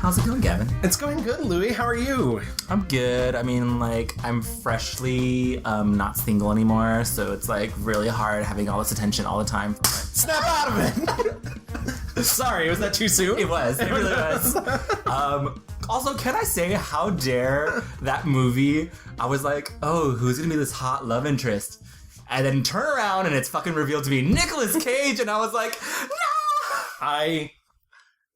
How's it going, Gavin? It's going good, Louie. How are you? I'm good. I mean, like, I'm freshly not single anymore, so it's, like, really hard having all this attention all the time. Snap out of it! Sorry, was that too soon? It was. It really was. Also, can I say, how dare that movie? I was like, oh, who's gonna be this hot love interest? And then turn around and it's fucking revealed to be Nicolas Cage, and I was like, no!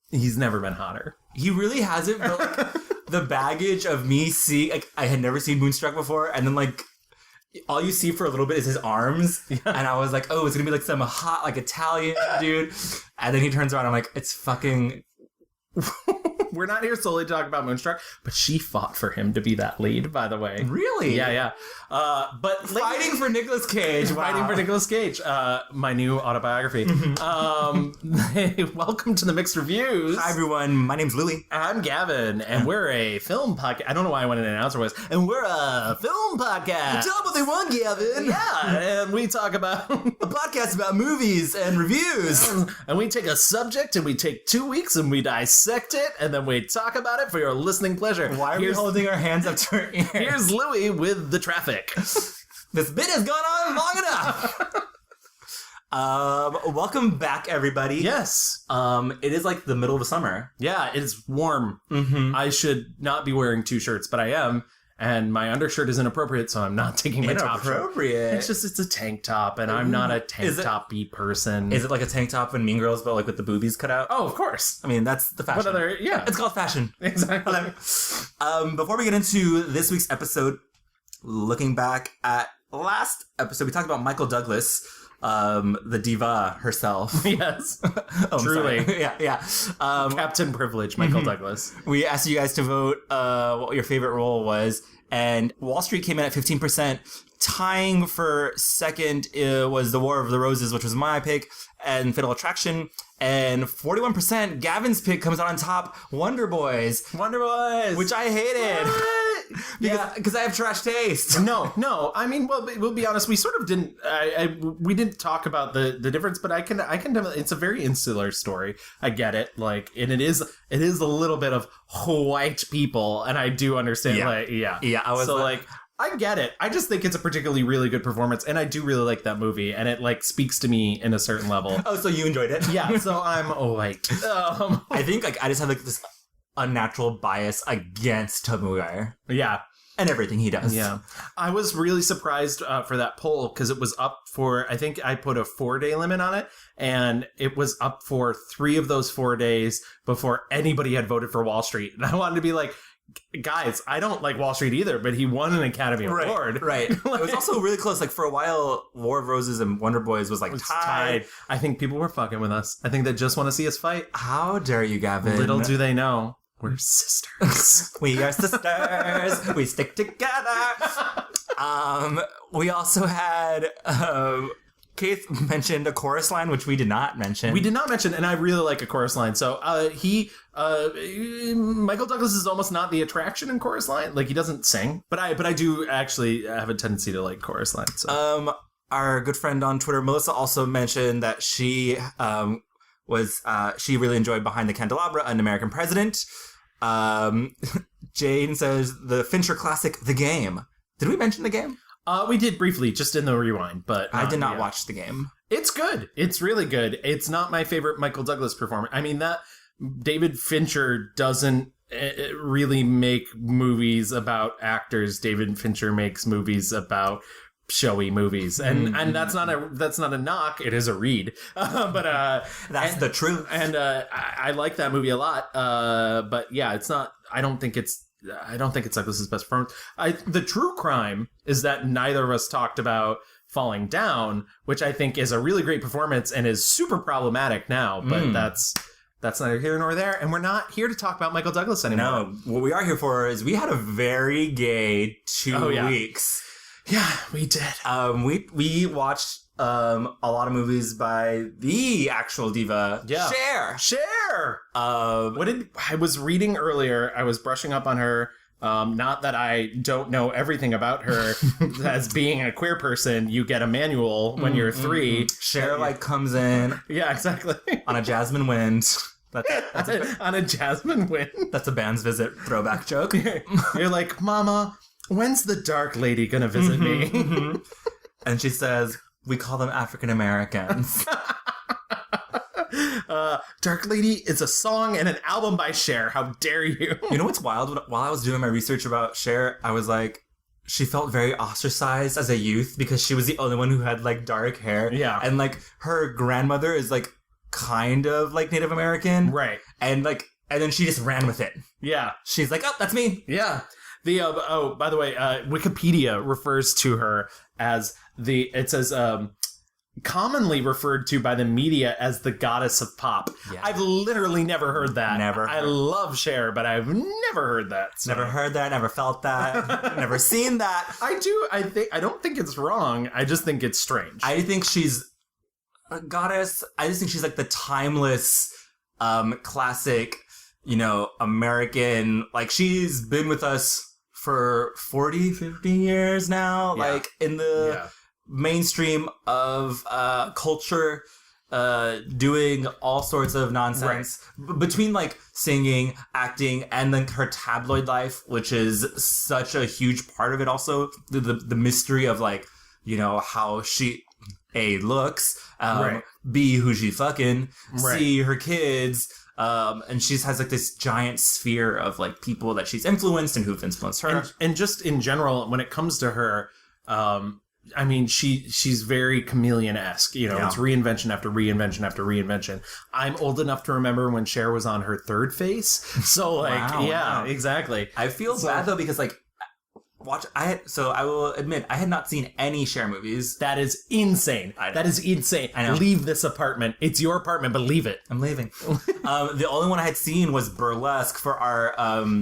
He's never been hotter. He really hasn't, but like the baggage of me seeing, like, I had never seen Moonstruck before, and then like all you see for a little bit is his arms, and I was like, oh, it's gonna be like some hot, like, Italian dude, and then he turns around, I'm like, it's fucking... We're not here solely to talk about Moonstruck, but she fought for him to be that lead, by the way. Really? Yeah. But fighting for Nicolas Cage. Wow. Fighting for Nicolas Cage. My new autobiography. Welcome to the Mixed Reviews. Hi, everyone. My name's Louie. I'm Gavin, and we're a film podcast. I don't know why I went in an announcer voice. And we're a film podcast. Tell them what they want, Gavin. Yeah, and we talk about... a podcast about movies and reviews. And we take a subject, and we take 2 weeks, and we dissect it, and then we talk about it for your listening pleasure. Why are we holding our hands up to our ears? Here's Louie with the traffic. This bit has gone on long enough. Welcome back, everybody. Yes. It is like the middle of the summer. Yeah, it is warm. Mm-hmm. I should not be wearing 2 shirts, but I am. And my undershirt is inappropriate, so I'm not taking my top shirt. Inappropriate? It's a tank top, and I'm not a tank top-y person. Is it like a tank top in Mean Girls, but like with the boobies cut out? Oh, of course. I mean, that's the fashion. It's called fashion. Exactly. Before we get into this week's episode, looking back at last episode, we talked about Michael Douglas, the diva herself. Yes. Truly. Yeah. Captain Privilege, Michael Douglas. We asked you guys to vote what your favorite role was, and Wall Street came in at 15%. Tying for second was The War of the Roses, which was my pick, and Fatal Attraction. And 41%, Gavin's pick comes out on top, Wonder Boys. Wonder Boys! Which I hated. Because I have trash taste. No. I mean, well, we'll be honest. We sort of didn't. We didn't talk about the difference, but I can. It's a very insular story. I get it. Like, and it is a little bit of white people, and I do understand. Yeah. I was like, I get it. I just think it's a particularly really good performance, and I do really like that movie, and it like speaks to me in a certain level. Oh, so you enjoyed it? Yeah. So I'm white. I think like I just have like this unnatural bias against Tobey Maguire. Yeah. And everything he does. Yeah. I was really surprised for that poll because it was up for, I think I put a 4-day limit on it, and it was up for 3 of those 4 days before anybody had voted for Wall Street. And I wanted to be like, guys, I don't like Wall Street either, but he won an Academy Award. Right. It was also really close. Like, for a while, War of Roses and Wonder Boys was like tied. I think people were fucking with us. I think they just want to see us fight. How dare you, Gavin? Little do they know. We're sisters. We are sisters. We stick together. We also had... Keith mentioned a chorus line, which we did not mention. And I really like a chorus line. So Michael Douglas is almost not the attraction in chorus line. Like, he doesn't sing, but I do actually have a tendency to like chorus lines. So. Our good friend on Twitter, Melissa, also mentioned that she she really enjoyed Behind the Candelabra, An American President. Jane says the Fincher classic, The Game. Did we mention The Game? We did briefly, just in the rewind, but... I did not watch The Game. It's good. It's really good. It's not my favorite Michael Douglas performance. I mean, that David Fincher doesn't really make movies about actors. David Fincher makes movies about showy movies, and that's not a knock. It is a read, but that's the truth. And I like that movie a lot. But yeah, it's not. I don't think it's Douglas's best performance. The true crime is that neither of us talked about Falling Down, which I think is a really great performance and is super problematic now. But that's neither here nor there, and we're not here to talk about Michael Douglas anymore. No, what we are here for is we had a very gay 2 weeks. Yeah, we did. We watched a lot of movies by the actual diva, Cher. I was reading earlier. I was brushing up on her. Not that I don't know everything about her. As being a queer person, you get a manual when you're 3. Cher comes in. Yeah, exactly. On a Jasmine Wind. On a Jasmine win. That's a band's visit throwback joke. You're like, Mama, when's the Dark Lady gonna visit me? And she says, we call them African Americans. Dark Lady is a song and an album by Cher. How dare you? You know what's wild? While I was doing my research about Cher, I was like, she felt very ostracized as a youth because she was the only one who had like dark hair. Yeah. And like her grandmother is like kind of like Native American. Right. And then she just ran with it. Yeah. She's like, oh, that's me. Yeah. By the way, Wikipedia refers to her as it says, commonly referred to by the media as the goddess of pop. Yeah. I've literally never heard that. I love Cher, but I've never heard that. So. Never heard that. Never felt that. Never seen that. I don't think it's wrong. I just think it's strange. I think she's a goddess. I just think she's like the timeless, classic, American. Like she's been with us for 40, 50 years now. Yeah. Like in the mainstream of culture, doing all sorts of nonsense between like singing, acting, and then her tabloid life, which is such a huge part of it. Also, the mystery of like how she A looks, B who she fucking, C her kids. And she has like this giant sphere of like people that she's influenced and who've influenced her. And just in general, when it comes to her, I mean, she's very chameleon-esque. It's reinvention after reinvention after reinvention. I'm old enough to remember when Cher was on her third face. So like, exactly. I feel bad though because like, I will admit I had not seen any Cher movies. That is insane. That is insane. I know. Leave this apartment. It's your apartment, but leave it. I'm leaving. The only one I had seen was Burlesque for our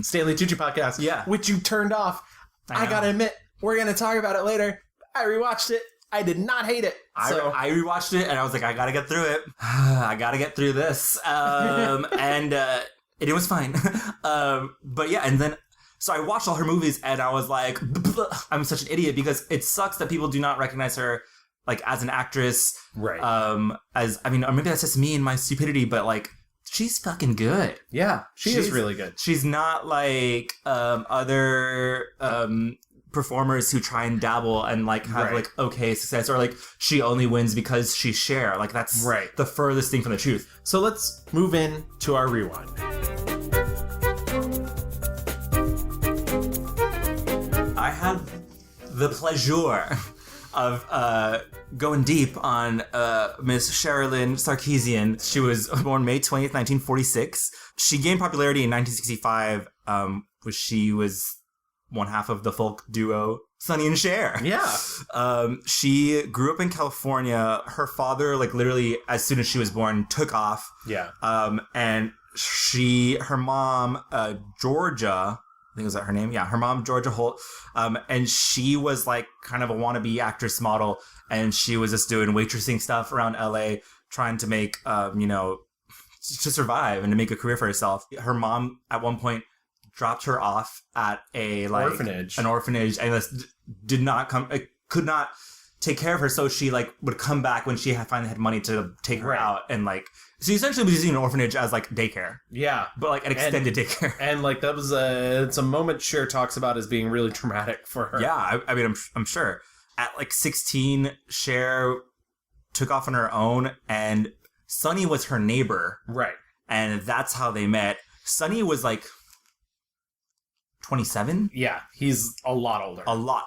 Stanley Tucci podcast. Yeah, which you turned off. I gotta admit, we're gonna talk about it later. I rewatched it. I did not hate it. I rewatched it and I was like, I gotta get through it. I gotta get through this. And it was fine. But yeah, and then. So I watched all her movies and I was like, I'm such an idiot because it sucks that people do not recognize her like as an actress. Right. Or maybe that's just me and my stupidity, but like she's fucking good. Yeah, she is really good. She's not like other performers who try and dabble and like have like okay success, or like she only wins because she's Cher. Like that's the furthest thing from the truth. So let's move in to our rewind. I had the pleasure of going deep on Miss Sherilyn Sarkeesian. She was born May 20th, 1946. She gained popularity in 1965, when she was one half of the folk duo Sonny and Cher. Yeah. She grew up in California. Her father, like literally as soon as she was born, took off. Yeah. And her mom, Georgia, I think was that her name? Yeah, her mom, Georgia Holt. And she was like kind of a wannabe actress model. And she was just doing waitressing stuff around LA, trying to make, to survive and to make a career for herself. Her mom at one point dropped her off at an orphanage, and could not take care of her. So she like would come back when she finally had money to take her out, and like so essentially was using an orphanage as like daycare. Yeah, but like an extended daycare. And like that was it's a moment Cher talks about as being really traumatic for her. Yeah, I mean I'm sure at like 16, Cher took off on her own, and Sonny was her neighbor. Right, and that's how they met. Sonny was like 27? Yeah, he's a lot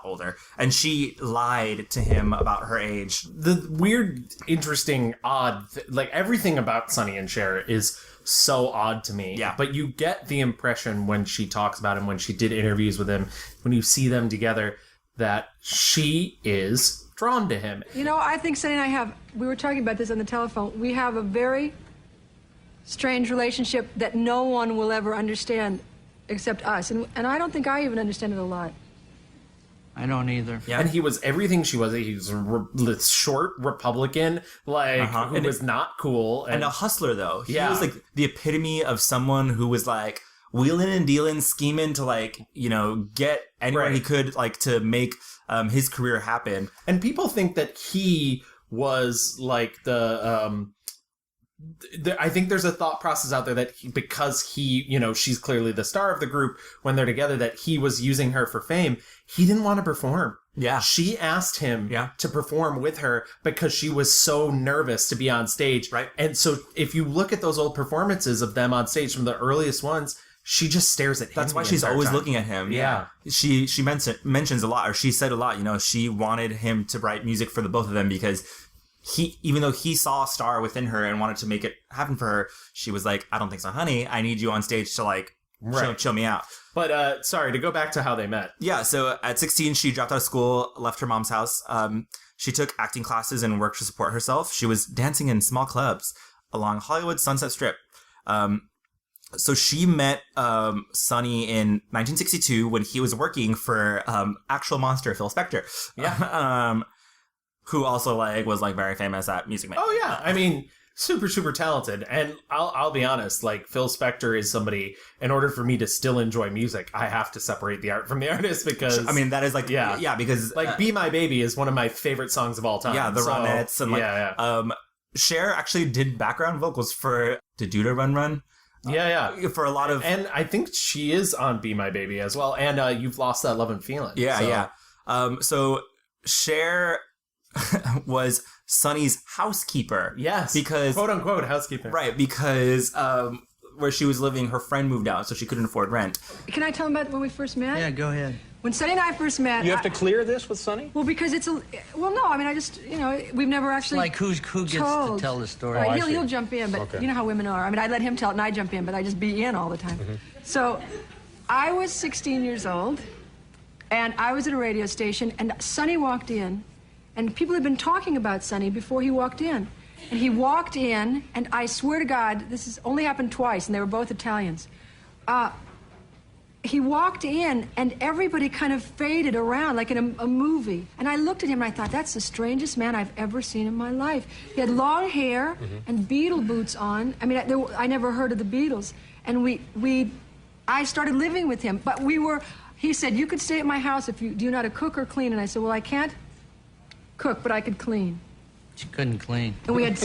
older. And she lied to him about her age. The weird, interesting, odd, like everything about Sonny and Cher is so odd to me. Yeah. But you get the impression when she talks about him, when she did interviews with him, when you see them together, that she is drawn to him. I think Sonny and I we were talking about this on the telephone, we have a very strange relationship that no one will ever understand except us. And I don't think I even understand it a lot. I don't either. Yeah. And he was everything she was. He was short Republican, who was not cool. And a hustler, though. He was like the epitome of someone who was like wheeling and dealing, scheming to like, get anywhere he could like to make his career happen. And people think that he was like I think there's a thought process out there that because she's clearly the star of the group when they're together, that he was using her for fame. He didn't want to perform. Yeah. She asked him to perform with her because she was so nervous to be on stage. Right. And so if you look at those old performances of them on stage from the earliest ones, she just stares at him. That's why she's always looking at him. Yeah. She mentions a lot, or she said a lot, she wanted him to write music for the both of them because even though he saw a star within her and wanted to make it happen for her, she was like, I don't think so, honey. I need you on stage to like chill me out. But sorry, to go back to how they met. Yeah, so at 16, she dropped out of school, left her mom's house. She took acting classes and worked to support herself. She was dancing in small clubs along Hollywood's Sunset Strip. So she met Sonny in 1962 when he was working for actual monster Phil Spector. Yeah. Who also was very famous at Music Man. Oh yeah, I mean, super talented. And I'll be honest, Phil Spector is somebody. In order for me to still enjoy music, I have to separate the art from the artist because that is because "Be My Baby" is one of my favorite songs of all time. Yeah, the Ronettes and Cher actually did background vocals for "To Do to Run Run." For a lot of, and I think she is on "Be My Baby" as well. And "You've Lost That Lovin' Feeling." So Cher was Sonny's housekeeper. Yes. Because quote unquote housekeeper. Right, because where she was living, her friend moved out, so she couldn't afford rent. Can I tell them about when we first met? Yeah, go ahead. When Sonny and I first met... You have to clear this with Sonny? Well, because it's a... Well, no, I mean, I just, we've never actually Who gets to tell the story? Right, he'll jump in, but you know how women are. I mean, I let him tell it and I jump in, but I just be in all the time. So, I was 16 years old, and I was at a radio station, and Sonny walked in, and people had been talking about Sonny before he walked in. And he walked in, and I swear to God, this has only happened twice, and they were both Italians. He walked in, and everybody kind of faded around like in a movie. And I looked at him, and I thought, that's the strangest man I've ever seen in my life. He had long hair and Beatle boots on. I mean, I never heard of the Beatles. And I started living with him. But he said, you could stay at my house if do you know how to cook or clean? And I said, well, I can't cook, but I could clean. She couldn't clean. And we had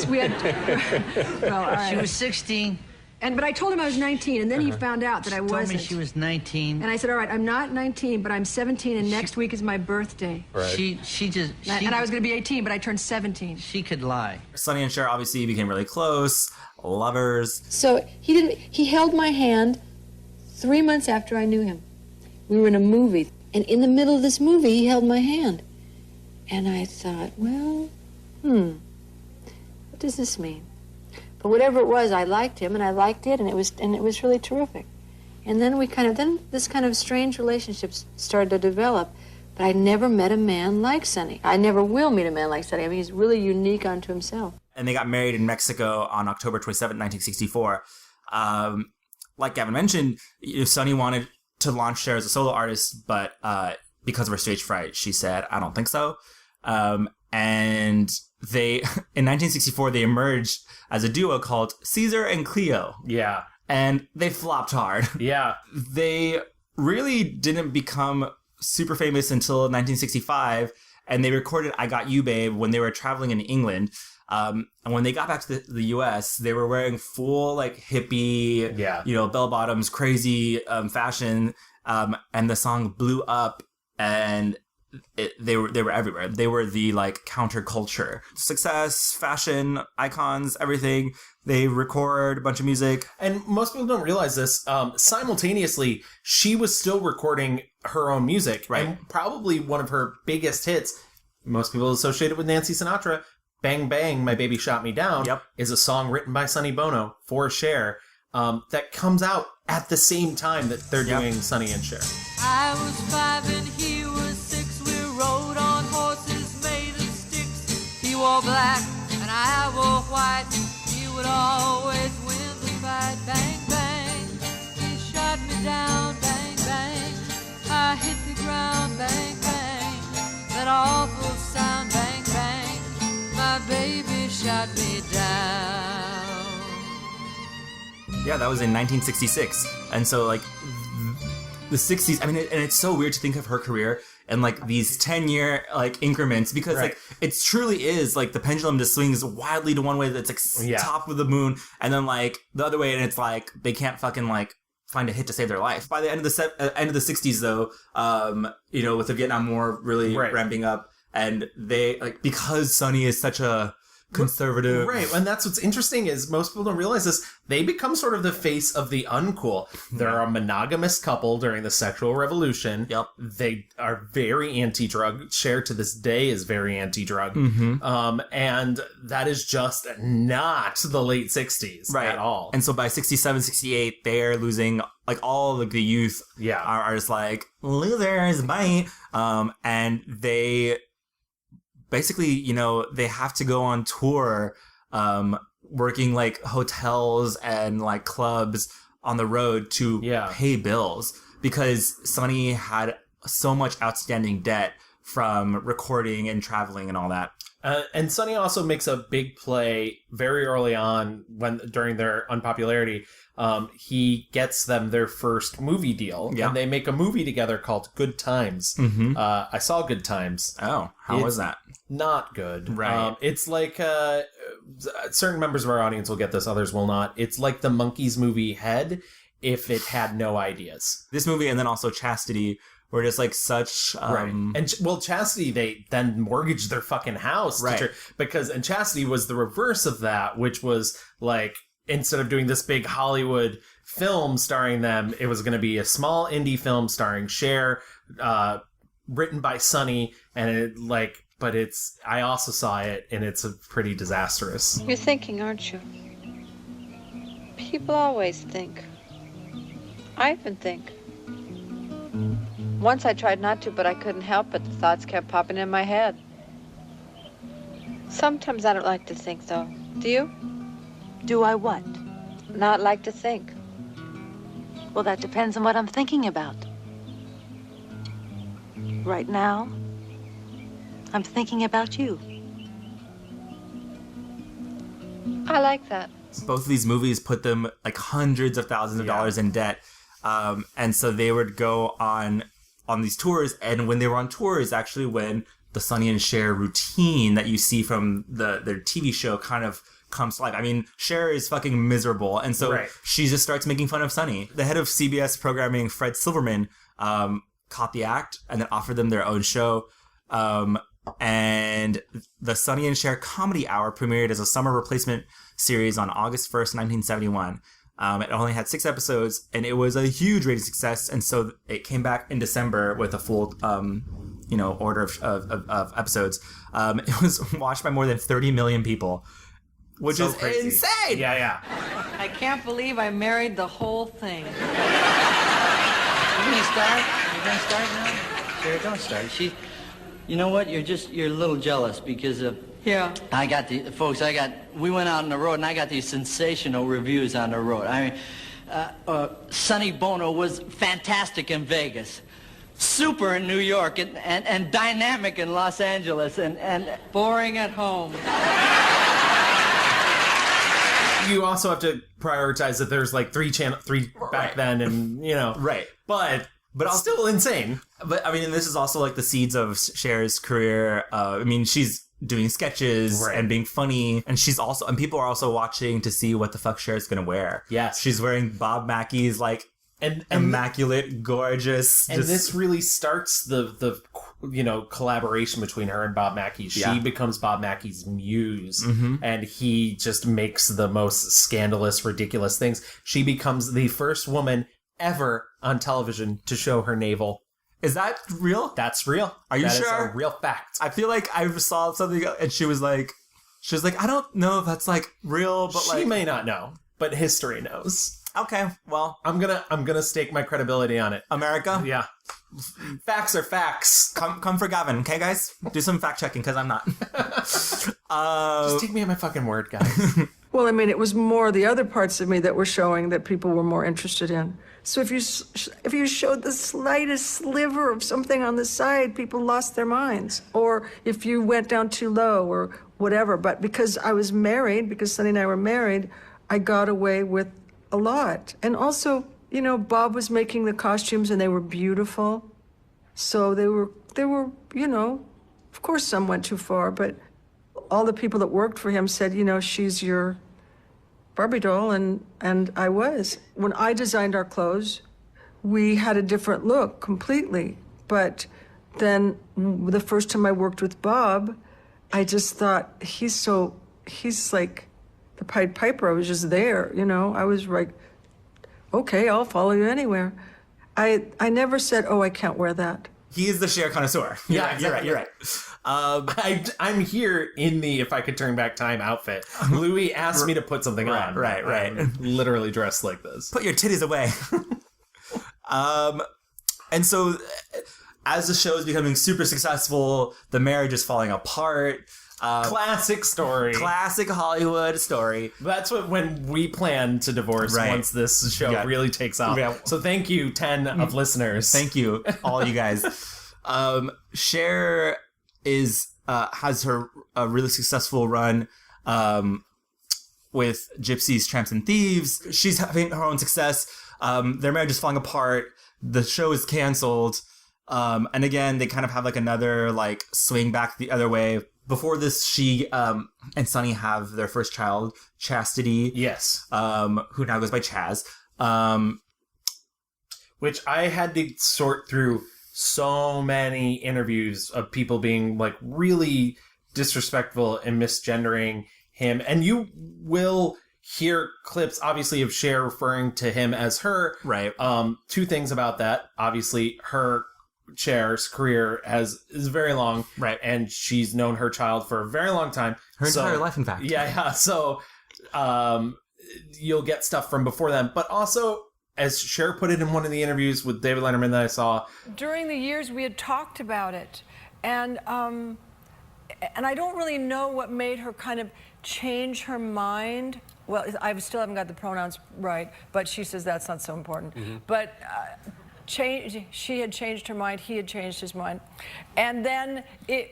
well, all right. She was 16. But I told him I was 19, and then he found out that I wasn't. Told me she was 19. And I said, all right, I'm not 19, but I'm 17, and next week is my birthday. Right. And I was going to be 18, but I turned 17. She could lie. Sonny and Cher obviously became really close, lovers. So he held my hand 3 months after I knew him. We were in a movie, and in the middle of this movie, he held my hand. And I thought, well, what does this mean? But whatever it was, I liked him, and I liked it, and it was really terrific. And then this kind of strange relationship started to develop. But I never met a man like Sonny. I never will meet a man like Sonny. I mean, he's really unique unto himself. And they got married in Mexico on October 27, 1964. Like Gavin mentioned, Sonny wanted to launch Cher as a solo artist, but because of her stage fright, she said, I don't think so. And in 1964, they emerged as a duo called Caesar and Cleo. Yeah. And they flopped hard. Yeah. They really didn't become super famous until 1965, and they recorded I Got You, Babe when they were traveling in England. And when they got back to the US, they were wearing full, hippie, bell-bottoms, crazy fashion, and the song blew up, and they were everywhere. They were the counterculture, success, fashion icons, everything. They record a bunch of music, and most people don't realize this. Simultaneously, she was still recording her own music, right? And probably one of her biggest hits, most people associate it with Nancy Sinatra. "Bang Bang, My Baby Shot Me Down" is a song written by Sonny Bono for Cher that comes out at the same time that they're doing Sonny and Cher. I was 5 and he was 6. We rode on horses made of sticks. He wore black and I wore white. He would always win the fight. Bang, bang, he shot me down. Bang, bang, I hit the ground. Bang, bang, that awful sound. Bang, bang, my baby shot me down. Yeah, that was in 1966. And so, the 60s, I mean, and it's so weird to think of her career in like these 10-year like increments because like it truly is like the pendulum just swings wildly to one way that's like top of the moon and then like the other way and it's like they can't fucking like find a hit to save their life. By the end of the 60s though, you know, with the Vietnam War really ramping up and they like because Sonny is such a conservative. Right, and that's what's interesting is most people don't realize this. They become sort of the face of the uncool. They're a monogamous couple during the sexual revolution. Yep. They are very anti-drug. Cher to this day is very anti-drug. And that is just not the late 60s at all. And so by 67, 68, they're losing, like all of the youth are just like, losers, bye. And they... basically, you know, they have to go on tour, working like hotels and like clubs on the road to pay bills because Sonny had so much outstanding debt from recording and traveling and all that. And Sonny also makes a big play very early on during their unpopularity. He gets them their first movie deal, and they make a movie together called Good Times. I saw Good Times. Oh, how was that? Not good. Right. It's like certain members of our audience will get this, others will not. It's like the Monkees movie Head if it had no ideas. This movie and then also Chastity were just like such... And Chastity, they then mortgaged their fucking house. Right. And Chastity was the reverse of that, which was like... instead of doing this big Hollywood film starring them, it was going to be a small indie film starring Cher, written by Sonny, and I also saw it, and it's a pretty disastrous. You're thinking, aren't you? People always think. I even think. Once I tried not to, but I couldn't help it. The thoughts kept popping in my head. Sometimes I don't like to think, though. Do you? Do I what? Not like to think. Well, that depends on what I'm thinking about. Right now, I'm thinking about you. I like that. Both of these movies put them like hundreds of thousands of dollars in debt. And so they would go on these tours. And when they were on tours, actually when the Sonny and Cher routine that you see from their TV show kind of comes to life. I mean, Cher is fucking miserable. And so she just starts making fun of Sonny. The head of CBS programming, Fred Silverman, caught the act and then offered them their own show. And the Sonny and Cher Comedy Hour premiered as a summer replacement series on August 1st, 1971. It only had 6 episodes, and it was a huge rated success. And so it came back in December with a full, order of episodes. It was watched by more than 30 million people, which is crazy. Insane. Yeah. I can't believe I married the whole thing. You gonna start? You gonna start now? Sure, don't start. You know what? You're a little jealous because Yeah. we went out on the road and I got these sensational reviews on the road. I mean, Sonny Bono was fantastic in Vegas, super in New York, and dynamic in Los Angeles, and Boring at home. You also have to prioritize that there's like three back then, and but still insane. But I mean, and this is also like the seeds of Cher's career. I mean, she's doing sketches and being funny, and people are also watching to see what the fuck Cher's gonna wear. Yes, she's wearing Bob Mackey's like and immaculate, gorgeous, and this really starts the collaboration between her and Bob Mackie. She becomes Bob Mackey's muse, and he just makes the most scandalous, ridiculous things. She becomes the first woman ever on television to show her navel. Is that real? That's real. Are you sure? That is a real fact. I feel like I saw something and she was like, I don't know if that's like real, but she may not know, but history knows. Okay, well, I'm gonna stake my credibility on it. America? Yeah. Facts are facts. Come for Gavin, okay, guys? Do some fact checking because I'm not. Just take me at my fucking word, guys. Well, I mean, it was more the other parts of me that were showing that people were more interested in. So if you showed the slightest sliver of something on the side, people lost their minds. Or if you went down too low or whatever. But because I was married, because Sonny and I were married, I got away with a lot. And also, Bob was making the costumes and they were beautiful. So they were, of course some went too far, but all the people that worked for him said, she's your Barbie doll, and I was. When I designed our clothes, we had a different look completely. But then the first time I worked with Bob, I just thought, he's like the Pied Piper. I was just there, I was like, okay, I'll follow you anywhere. I never said, oh, I can't wear that. He is the Cher connoisseur. Yeah, exactly. You're right. I'm here in the if I could turn back time outfit. Louie asked me to put something on. Right. I'm literally dressed like this. Put your titties away. And so as the show is becoming super successful, the marriage is falling apart. Classic story. Classic Hollywood story. That's when we plan to divorce once this show really takes off. Yeah. So thank you, 10 of listeners. Thank you, all you guys. Cher has her really successful run with Gypsies, Tramps, and Thieves. She's having her own success. Their marriage is falling apart. The show is canceled. And again, they kind of have like another like swing back the other way. Before this, she and Sonny have their first child, Chastity. Yes. Who now goes by Chaz. Which I had to sort through so many interviews of people being like really disrespectful and misgendering him. And you will hear clips, obviously, of Cher referring to him as her. Right. Two things about that. Obviously, Cher's career is very long, right? And she's known her child for a very long time, her entire life, in fact. Yeah. So, you'll get stuff from before then, but also, as Cher put it in one of the interviews with David Letterman that I saw, during the years we had talked about it, and I don't really know what made her kind of change her mind. Well, I still haven't got the pronouns right, but she says that's not so important. Mm-hmm. But. She had changed her mind. He had changed his mind, and then it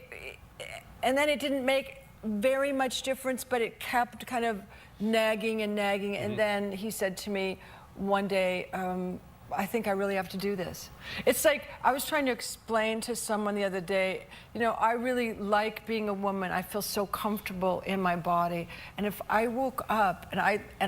didn't make very much difference. But it kept kind of nagging and nagging. Mm-hmm. And then he said to me one day, "I think I really have to do this." It's like I was trying to explain to someone the other day. I really like being a woman. I feel so comfortable in my body, and if I woke up and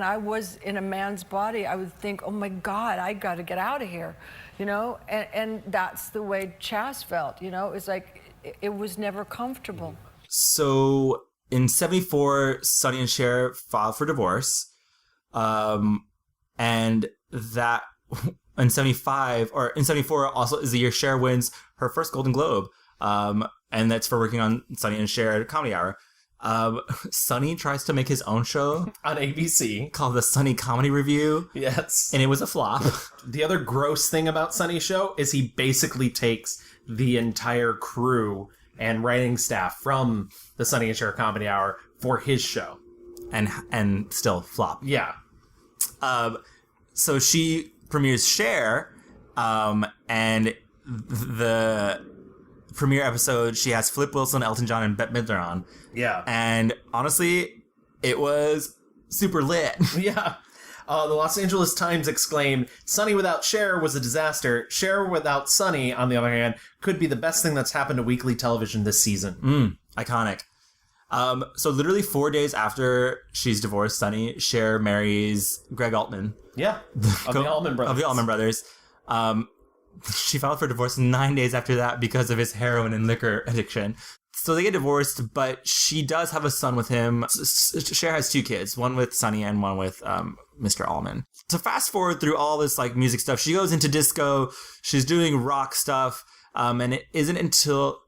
I was in a man's body, I would think, "Oh my God, I got to get out of here." And that's the way Chas felt, it's like it was never comfortable. So in 1974, Sonny and Cher filed for divorce. And that in 1974 also is the year Cher wins her first Golden Globe. And that's for working on Sonny and Cher at a Comedy Hour. Sonny tries to make his own show on ABC called the Sonny Comedy Review. Yes. And it was a flop. The other gross thing about Sonny's show is he basically takes the entire crew and writing staff from the Sonny and Cher Comedy Hour for his show. And still flop. Yeah. So she premieres Cher, and the premiere episode, she has Flip Wilson, Elton John, and Bette Midler on. Yeah. And honestly, it was super lit. Yeah. The Los Angeles Times exclaimed, "Sonny without Cher was a disaster. Cher without Sonny, on the other hand, could be the best thing that's happened to weekly television this season." Iconic. So literally 4 days after she's divorced Sonny, Cher marries Greg Altman. Yeah. Of the Altman Brothers. Of the Altman Brothers. She filed for divorce 9 days after that because of his heroin and liquor addiction. So they get divorced, but she does have a son with him. Cher has 2 kids, one with Sonny and one with Mr. Allman. So fast forward through all this like music stuff. She goes into disco. She's doing rock stuff. And it isn't until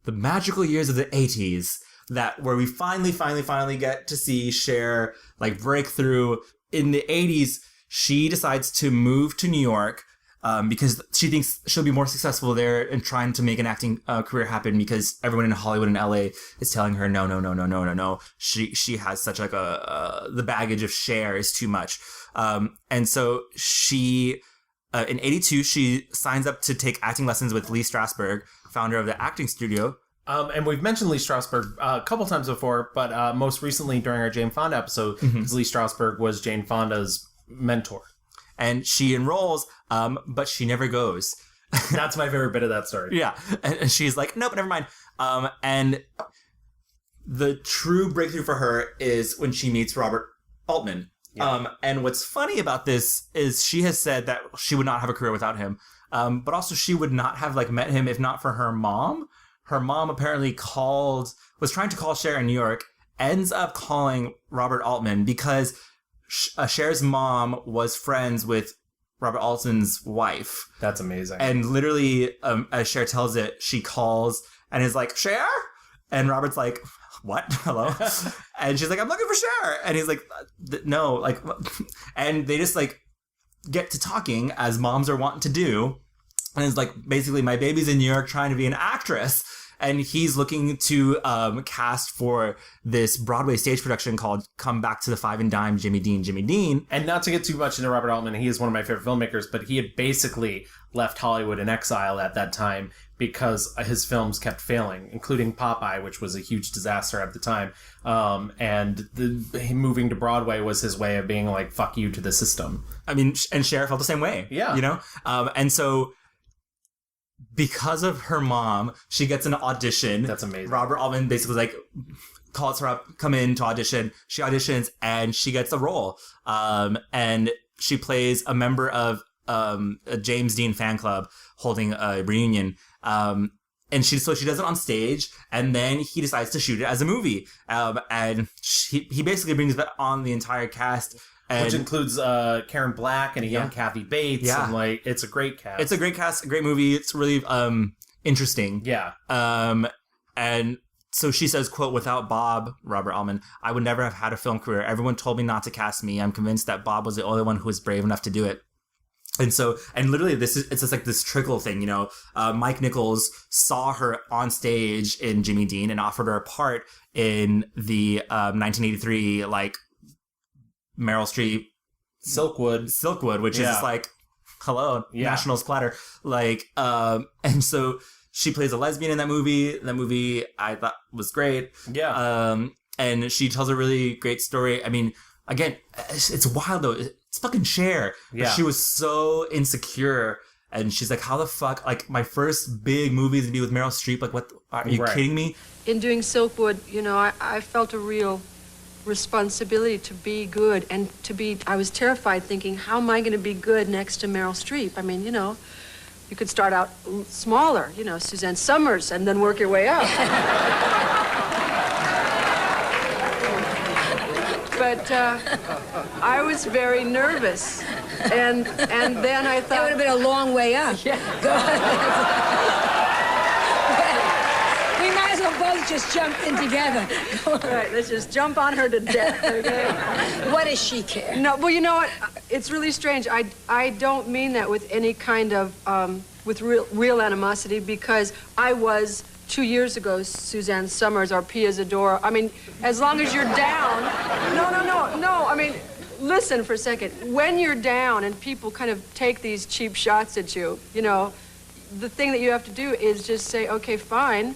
the magical years of the 80s where we finally get to see Cher like break through. In the 80s, she decides to move to New York. Because she thinks she'll be more successful there and trying to make an acting career happen because everyone in Hollywood and LA is telling her no. She has such like the baggage of Cher is too much. And so she, in 82, she signs up to take acting lessons with Lee Strasberg, founder of the acting studio. And we've mentioned Lee Strasberg a couple times before, but most recently during our Jane Fonda episode, because Lee Strasberg was Jane Fonda's mentor. And she enrolls, but she never goes. That's my favorite bit of that story. Yeah. And she's like, nope, never mind. And the true breakthrough for her is when she meets Robert Altman. Yeah. And what's funny about this is she has said that she would not have a career without him. But also she would not have like met him if not for her mom. Her mom apparently was trying to call Cher in New York, ends up calling Robert Altman because Cher's mom was friends with Robert Altman's wife. That's amazing. And literally, as Cher tells it, she calls and is like, Cher? And Robert's like, what? Hello? And she's like, I'm looking for Cher. And he's like, no, like, and they just like get to talking as moms are wanting to do. And it's like, basically, my baby's in New York trying to be an actress. And he's looking to cast for this Broadway stage production called Come Back to the Five and Dime, Jimmy Dean, Jimmy Dean. And not to get too much into Robert Altman, he is one of my favorite filmmakers, but he had basically left Hollywood in exile at that time because his films kept failing, including Popeye, which was a huge disaster at the time. And him moving to Broadway was his way of being like, fuck you to the system. I mean, and Cher felt the same way. Yeah. You know? And so because of her mom, she gets an audition. That's amazing. Robert Altman basically like calls her up, come in to audition. She auditions and she gets the role. And she plays a member of a James Dean fan club holding a reunion. And she does it on stage, and then he decides to shoot it as a movie. And he basically brings on the entire cast. Which includes Karen Black and a young Kathy Bates. Yeah. And like, it's a great cast. It's a great cast, a great movie. It's really interesting. Yeah. And so she says, quote, without Bob, Robert Altman, I would never have had a film career. Everyone told me not to cast me. I'm convinced that Bob was the only one who was brave enough to do it. And so, and literally it's just like this trickle thing, you know. Mike Nichols saw her on stage in Jimmy Dean and offered her a part in the 1983, like, Meryl Streep Silkwood, which is just like, hello, national splatter. Like, and so she plays a lesbian in that movie. That movie I thought was great. Yeah. And she tells a really great story. I mean, again, it's wild though. It's fucking Cher. Yeah. She was so insecure. And she's like, how the fuck, like, my first big movie is to be with Meryl Streep. Like, what, are you kidding me? In doing Silkwood, you know, I felt a real responsibility to be good and I was terrified thinking, how am I going to be good next to Meryl Streep? I mean, you know, you could start out smaller, you know, Suzanne Summers, and then work your way up. But I was very nervous, and then I thought... That would have been a long way up. Yeah. We might as well both just jump in together. All right, let's just jump on her to death, okay? What does she care? No, well, you know what? It's really strange. I don't mean that with any kind of, with real animosity, because I was, 2 years ago, Suzanne Summers or Pia Zadora. I mean, as long as you're down... No, I mean, listen for a second. When you're down and people kind of take these cheap shots at you, you know, the thing that you have to do is just say, okay, fine,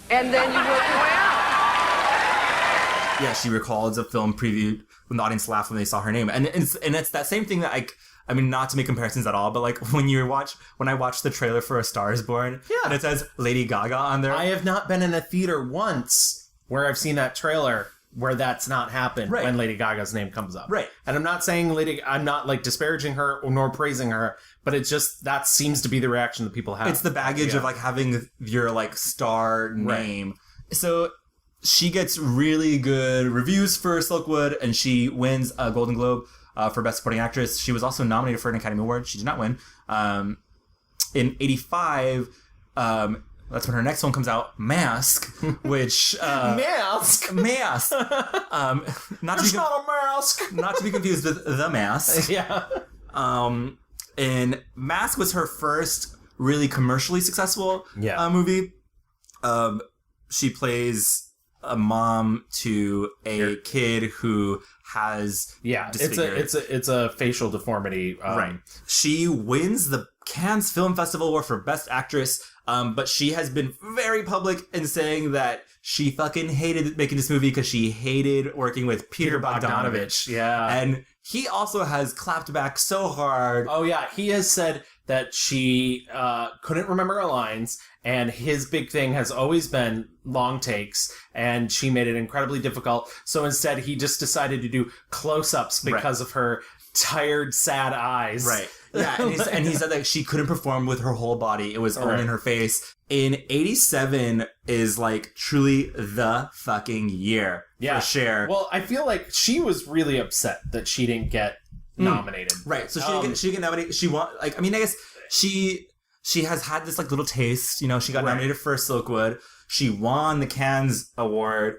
and then you work your way out. Yeah, she recalls a film preview when the audience laughed when they saw her name. And it's that same thing that I mean, not to make comparisons at all, but like when I watched the trailer for A Star Is Born, and it says Lady Gaga on there. I have not been in a theater once where I've seen that trailer where that's not happened when Lady Gaga's name comes up. Right. And I'm not saying I'm not like disparaging her nor praising her, but it just, that seems to be the reaction that people have. It's the baggage of like having your like star name. Right. So she gets really good reviews for Silkwood, and she wins a Golden Globe for Best Supporting Actress. She was also nominated for an Academy Award. She did not win. In 85, that's when her next one comes out, Mask, which... Mask? Mask! Not a mask! Not to be confused with The Mask. Yeah. And Mask was her first really commercially successful movie. She plays a mom to a kid who has it's a facial deformity. Right. She wins the Cannes Film Festival Award for Best Actress, but she has been very public in saying that she fucking hated making this movie because she hated working with Peter Bogdanovich. Yeah. And he also has clapped back so hard. Oh, yeah. He has said that she couldn't remember her lines, and his big thing has always been long takes, and she made it incredibly difficult. So instead, he just decided to do close-ups because of her tired, sad eyes. Right. Yeah, and he said that she couldn't perform with her whole body. It was only in her face. In 87 is like truly the fucking year for Cher. Well, I feel like she was really upset that she didn't get nominated. Right. So she didn't get nominated. She won. Like, I mean, I guess she has had this like little taste. You know, she got nominated for Silkwood. She won the Cannes Award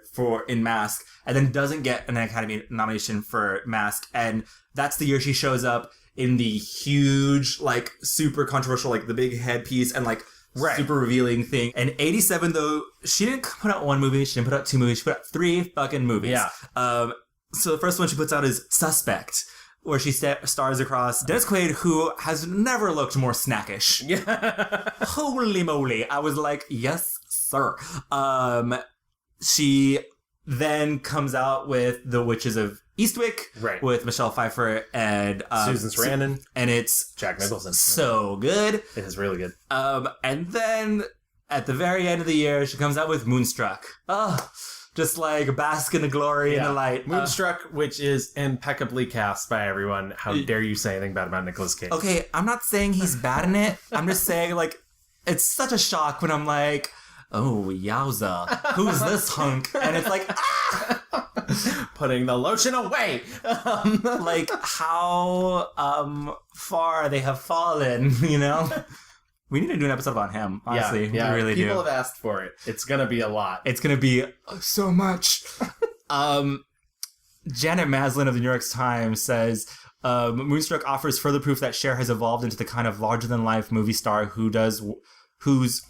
in Mask, and then doesn't get an Academy nomination for Mask. And that's the year she shows up in the huge, like, super controversial, like, the big headpiece and, like, super revealing thing. And 87, though, she didn't put out one movie. She didn't put out two movies. She put out 3 fucking movies. Yeah. So the first one she puts out is Suspect, where she stars across Dennis Quaid, who has never looked more snackish. Yeah. Holy moly. I was like, yes, sir. She then comes out with The Witches of Eastwick with Michelle Pfeiffer and Susan Sarandon. And it's Jack Nicholson. So good. It is really good. And then at the very end of the year, she comes out with Moonstruck. Just like bask in the glory and the light. Moonstruck, which is impeccably cast by everyone. How dare you say anything bad about Nicolas Cage? Okay, I'm not saying he's bad in it. I'm just saying, like, it's such a shock when I'm like, oh, yowza, who's this hunk? And it's like, putting the lotion away. Like, how far they have fallen, you know? We need to do an episode on him, honestly. Yeah, we really People do. have asked for it. It's going to be a lot. It's going to be so much. Janet Maslin of the New York Times says, Moonstruck offers further proof that Cher has evolved into the kind of larger-than-life movie star who's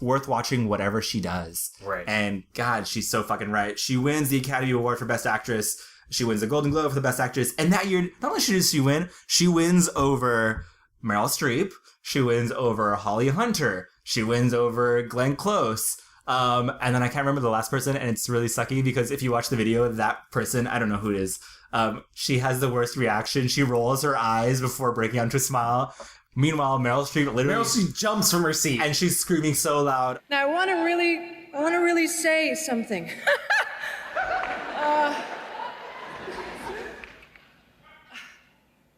worth watching whatever she does. Right. And God, she's so fucking right. She wins the Academy Award for Best Actress. She wins the Golden Globe for the Best Actress. And that year, not only does she win, she wins over Meryl Streep. She wins over Holly Hunter. She wins over Glenn Close. And then I can't remember the last person, and it's really sucky because if you watch the video, that person, I don't know who it is, she has the worst reaction. She rolls her eyes before breaking out into a smile. Meanwhile, Meryl Streep jumps from her seat. And she's screaming so loud. Now, I want to really say something.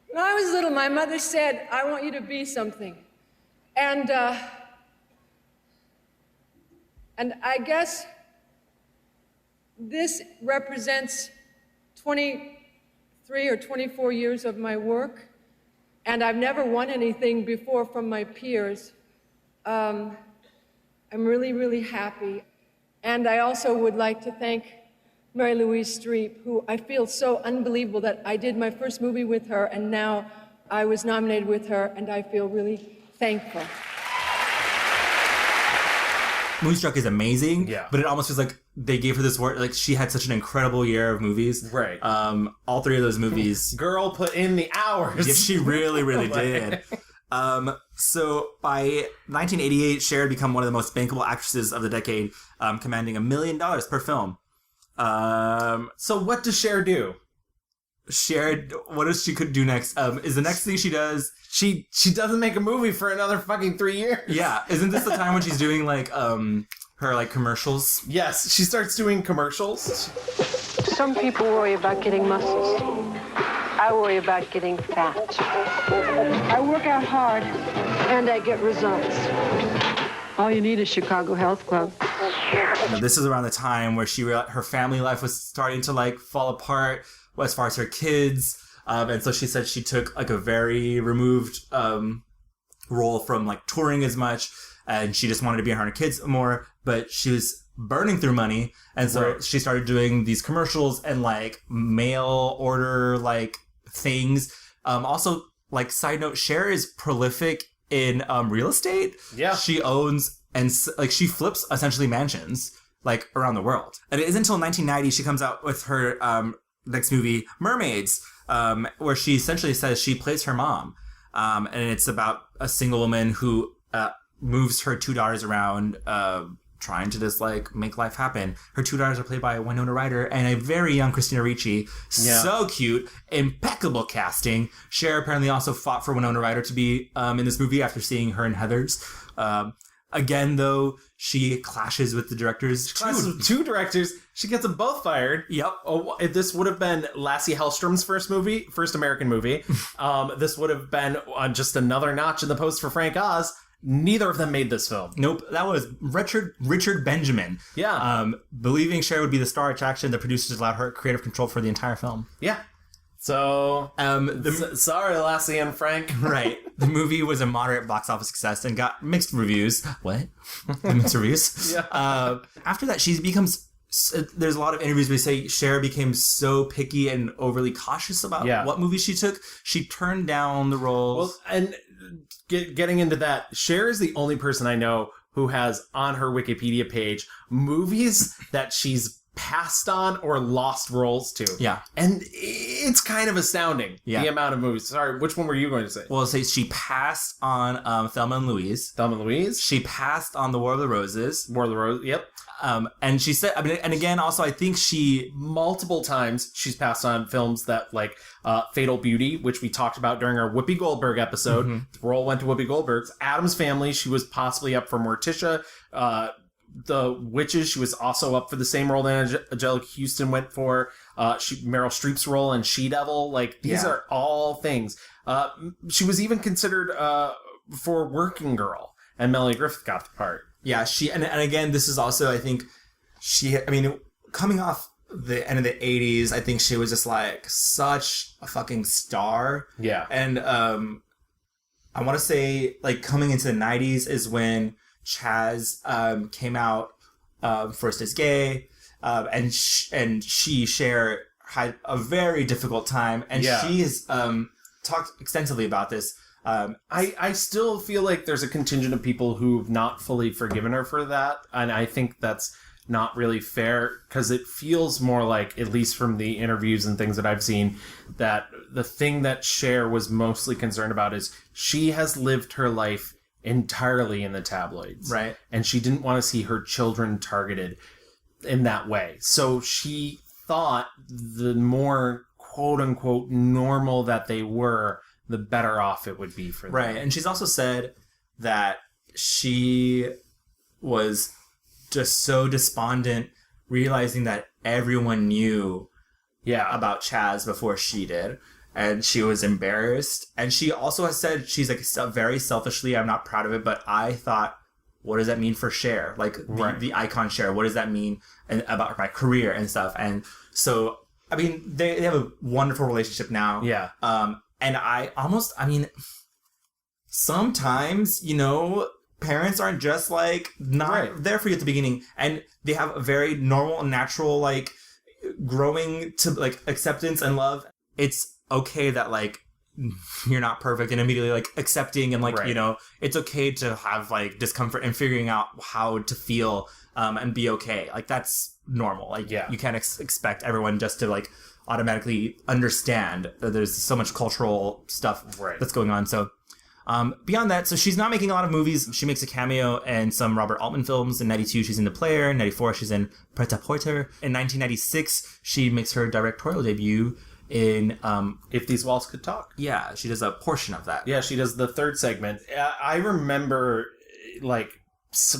When I was little, my mother said, I want you to be something. And I guess this represents 23 or 24 years of my work. And I've never won anything before from my peers. I'm really, really happy. And I also would like to thank Mary Louise Streep, who I feel so unbelievable that I did my first movie with her, and now I was nominated with her, and I feel really thankful. Moonstruck is amazing, but it almost feels like they gave her this word. Like, she had such an incredible year of movies. Right. All 3 of those movies. Girl put in the hours. Yeah, she really, really did. So by 1988, Cher had become one of the most bankable actresses of the decade, commanding $1 million per film. So what does Cher do? Cher, what does she could do next? Is the next thing she does... She doesn't make a movie for another fucking 3 years. Yeah. Isn't this the time when she's doing, like, her, like, commercials? Yes, she starts doing commercials. Some people worry about getting muscles. I worry about getting fat. I work out hard, and I get results. All you need is Chicago Health Club. You know, this is around the time where her family life was starting to, like, fall apart as far as her kids. And so she said she took, like, a very removed role from, like, touring as much. And she just wanted to be around her kids more. But she was burning through money. And so she started doing these commercials and, like, mail order, like, things. Also, like, side note, Cher is prolific in real estate. Yeah. She owns and, like, she flips essentially mansions, like, around the world. And it isn't until 1990 she comes out with her next movie, Mermaids, where she essentially says she plays her mom. And it's about a single woman who moves her 2 daughters around trying to just like make life happen. Her two daughters are played by Winona Ryder and a very young Christina Ricci. Yeah. So cute, impeccable casting. Cher apparently also fought for Winona Ryder to be in this movie after seeing her in Heathers. Again, though, she clashes with the directors. Two directors. She gets them both fired. Yep. Oh, this would have been Lassie Hellstrom's first American movie. This would have been just another notch in the post for Frank Oz. Neither of them made this film. Nope, that was Richard Benjamin. Yeah. Believing Cher would be the star attraction, the producers allowed her creative control for the entire film. Yeah. So, sorry, Lassie and Frank. Right. The movie was a moderate box office success and got mixed reviews. What? Mixed reviews? Yeah. After that, she becomes... There's a lot of interviews where they say Cher became so picky and overly cautious about what movies she took. She turned down the roles. Well, and getting into that, Cher is the only person I know who has on her Wikipedia page movies that she's passed on or lost roles to. Yeah. And it's kind of astounding, the amount of movies. Sorry, which one were you going to say? Well, say she passed on Thelma and Louise. Thelma and Louise. She passed on The War of the Roses. War of the Roses, yep. And she said, I mean, and again, also, I think she... Multiple times she's passed on films that, like, Fatal Beauty, which we talked about during our Whoopi Goldberg episode. Mm-hmm. The role went to Whoopi Goldberg's. Addams Family, she was possibly up for Morticia. The Witches, she was also up for the same role that Angelica Houston went for. Meryl Streep's role in She-Devil. Like, these are all things. She was even considered for Working Girl, and Melanie Griffith got the part. Yeah, and again, this is also, I think, coming off the end of the 80s, I think she was just like such a fucking star. Yeah. And I want to say, like, coming into the 90s is when Chaz came out first as gay, and Cher had a very difficult time, and she has talked extensively about this. I still feel like there's a contingent of people who've not fully forgiven her for that, and I think that's not really fair, because it feels more like, at least from the interviews and things that I've seen, that the thing that Cher was mostly concerned about is she has lived her life entirely in the tabloids. Right. And she didn't want to see her children targeted in that way. So she thought the more quote-unquote normal that they were, the better off it would be for them. Right. And she's also said that she was just so despondent, realizing that everyone knew about Chaz before she did. And she was embarrassed. And she also has said, she's like, very selfishly, I'm not proud of it, but I thought, what does that mean for Cher? Like, the icon Cher, what does that mean about my career and stuff? And so, I mean, they have a wonderful relationship now. Yeah. And sometimes, parents aren't just like not there for you at the beginning, and they have a very normal and natural, like, growing to like acceptance and love. It's okay that, like, you're not perfect, and immediately, like, accepting and, like, it's okay to have, like, discomfort and figuring out how to feel and be okay. Like, that's normal. Like, you can't expect everyone just to, like, automatically understand. There's so much cultural stuff that's going on. So beyond that, so she's not making a lot of movies. She makes a cameo in some Robert Altman films. In 92, she's in The Player. In 94, she's in Pret-a-Porter. In 1996, she makes her directorial debut in If These Walls Could Talk. Yeah, she does a portion of that. Yeah, she does the third segment. I remember, like,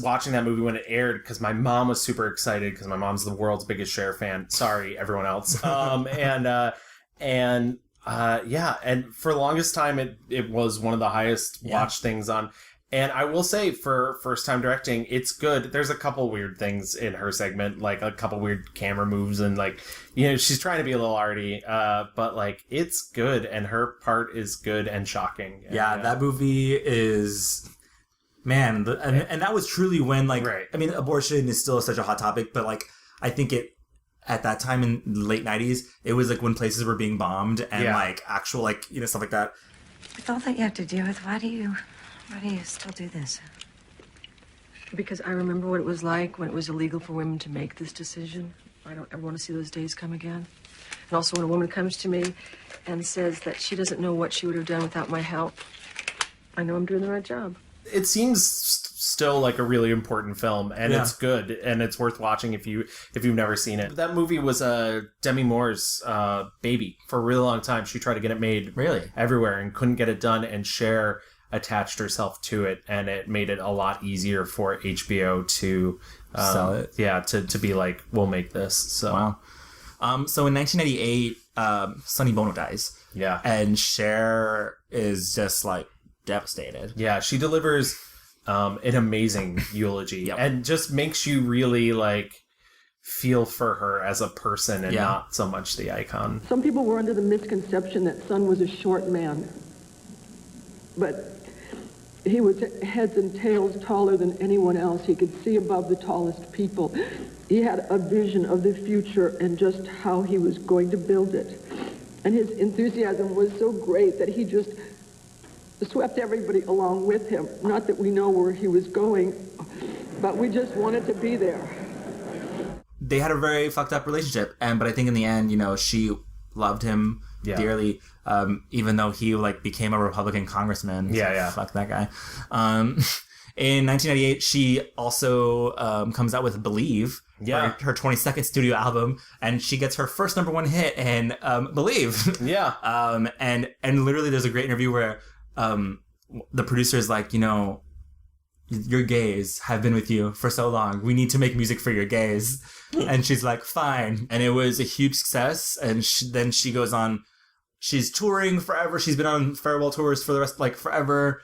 watching that movie when it aired, because my mom was super excited, because my mom's the world's biggest Cher fan. Sorry, everyone else. And for the longest time, it was one of the highest watched things on. And I will say, for first time directing, it's good. There's a couple weird things in her segment, like a couple weird camera moves, and, like, she's trying to be a little arty, but, like, it's good, and her part is good and shocking. And, that movie is... Man, and that was truly when, like, I mean, abortion is still such a hot topic, but, like, I think at that time in the late 90s, it was, like, when places were being bombed and, like, actual, like, stuff like that. With all that you have to deal with, why do you still do this? Because I remember what it was like when it was illegal for women to make this decision. I don't ever want to see those days come again. And also when a woman comes to me and says that she doesn't know what she would have done without my help, I know I'm doing the right job. It seems still like a really important film, and it's good, and it's worth watching if you've never seen it. That movie was Demi Moore's baby for a really long time. She tried to get it made everywhere and couldn't get it done, and Cher attached herself to it, and it made it a lot easier for HBO to sell it. Yeah, to be like, we'll make this. So wow. So in 1998, Sonny Bono dies. Yeah. And Cher is just like devastated. Yeah, she delivers an amazing eulogy and just makes you really like feel for her as a person and not so much the icon. Some people were under the misconception that Son was a short man, but he was heads and tails taller than anyone else. He could see above the tallest people. He had a vision of the future and just how he was going to build it. And his enthusiasm was so great that he just swept everybody along with him. Not that we know where he was going, but we just wanted to be there. They had a very fucked up relationship, but I think in the end, you know, she loved him dearly, even though he like became a Republican congressman. So fuck that guy. In 1998, she also comes out with Believe, her 22nd studio album, and she gets her first #1 hit in Believe. And literally there's a great interview where the producer is like, you know, your gays have been with you for so long. We need to make music for your gays. And she's like, fine. And it was a huge success. And then she goes on, she's touring forever. She's been on farewell tours for the rest, like forever.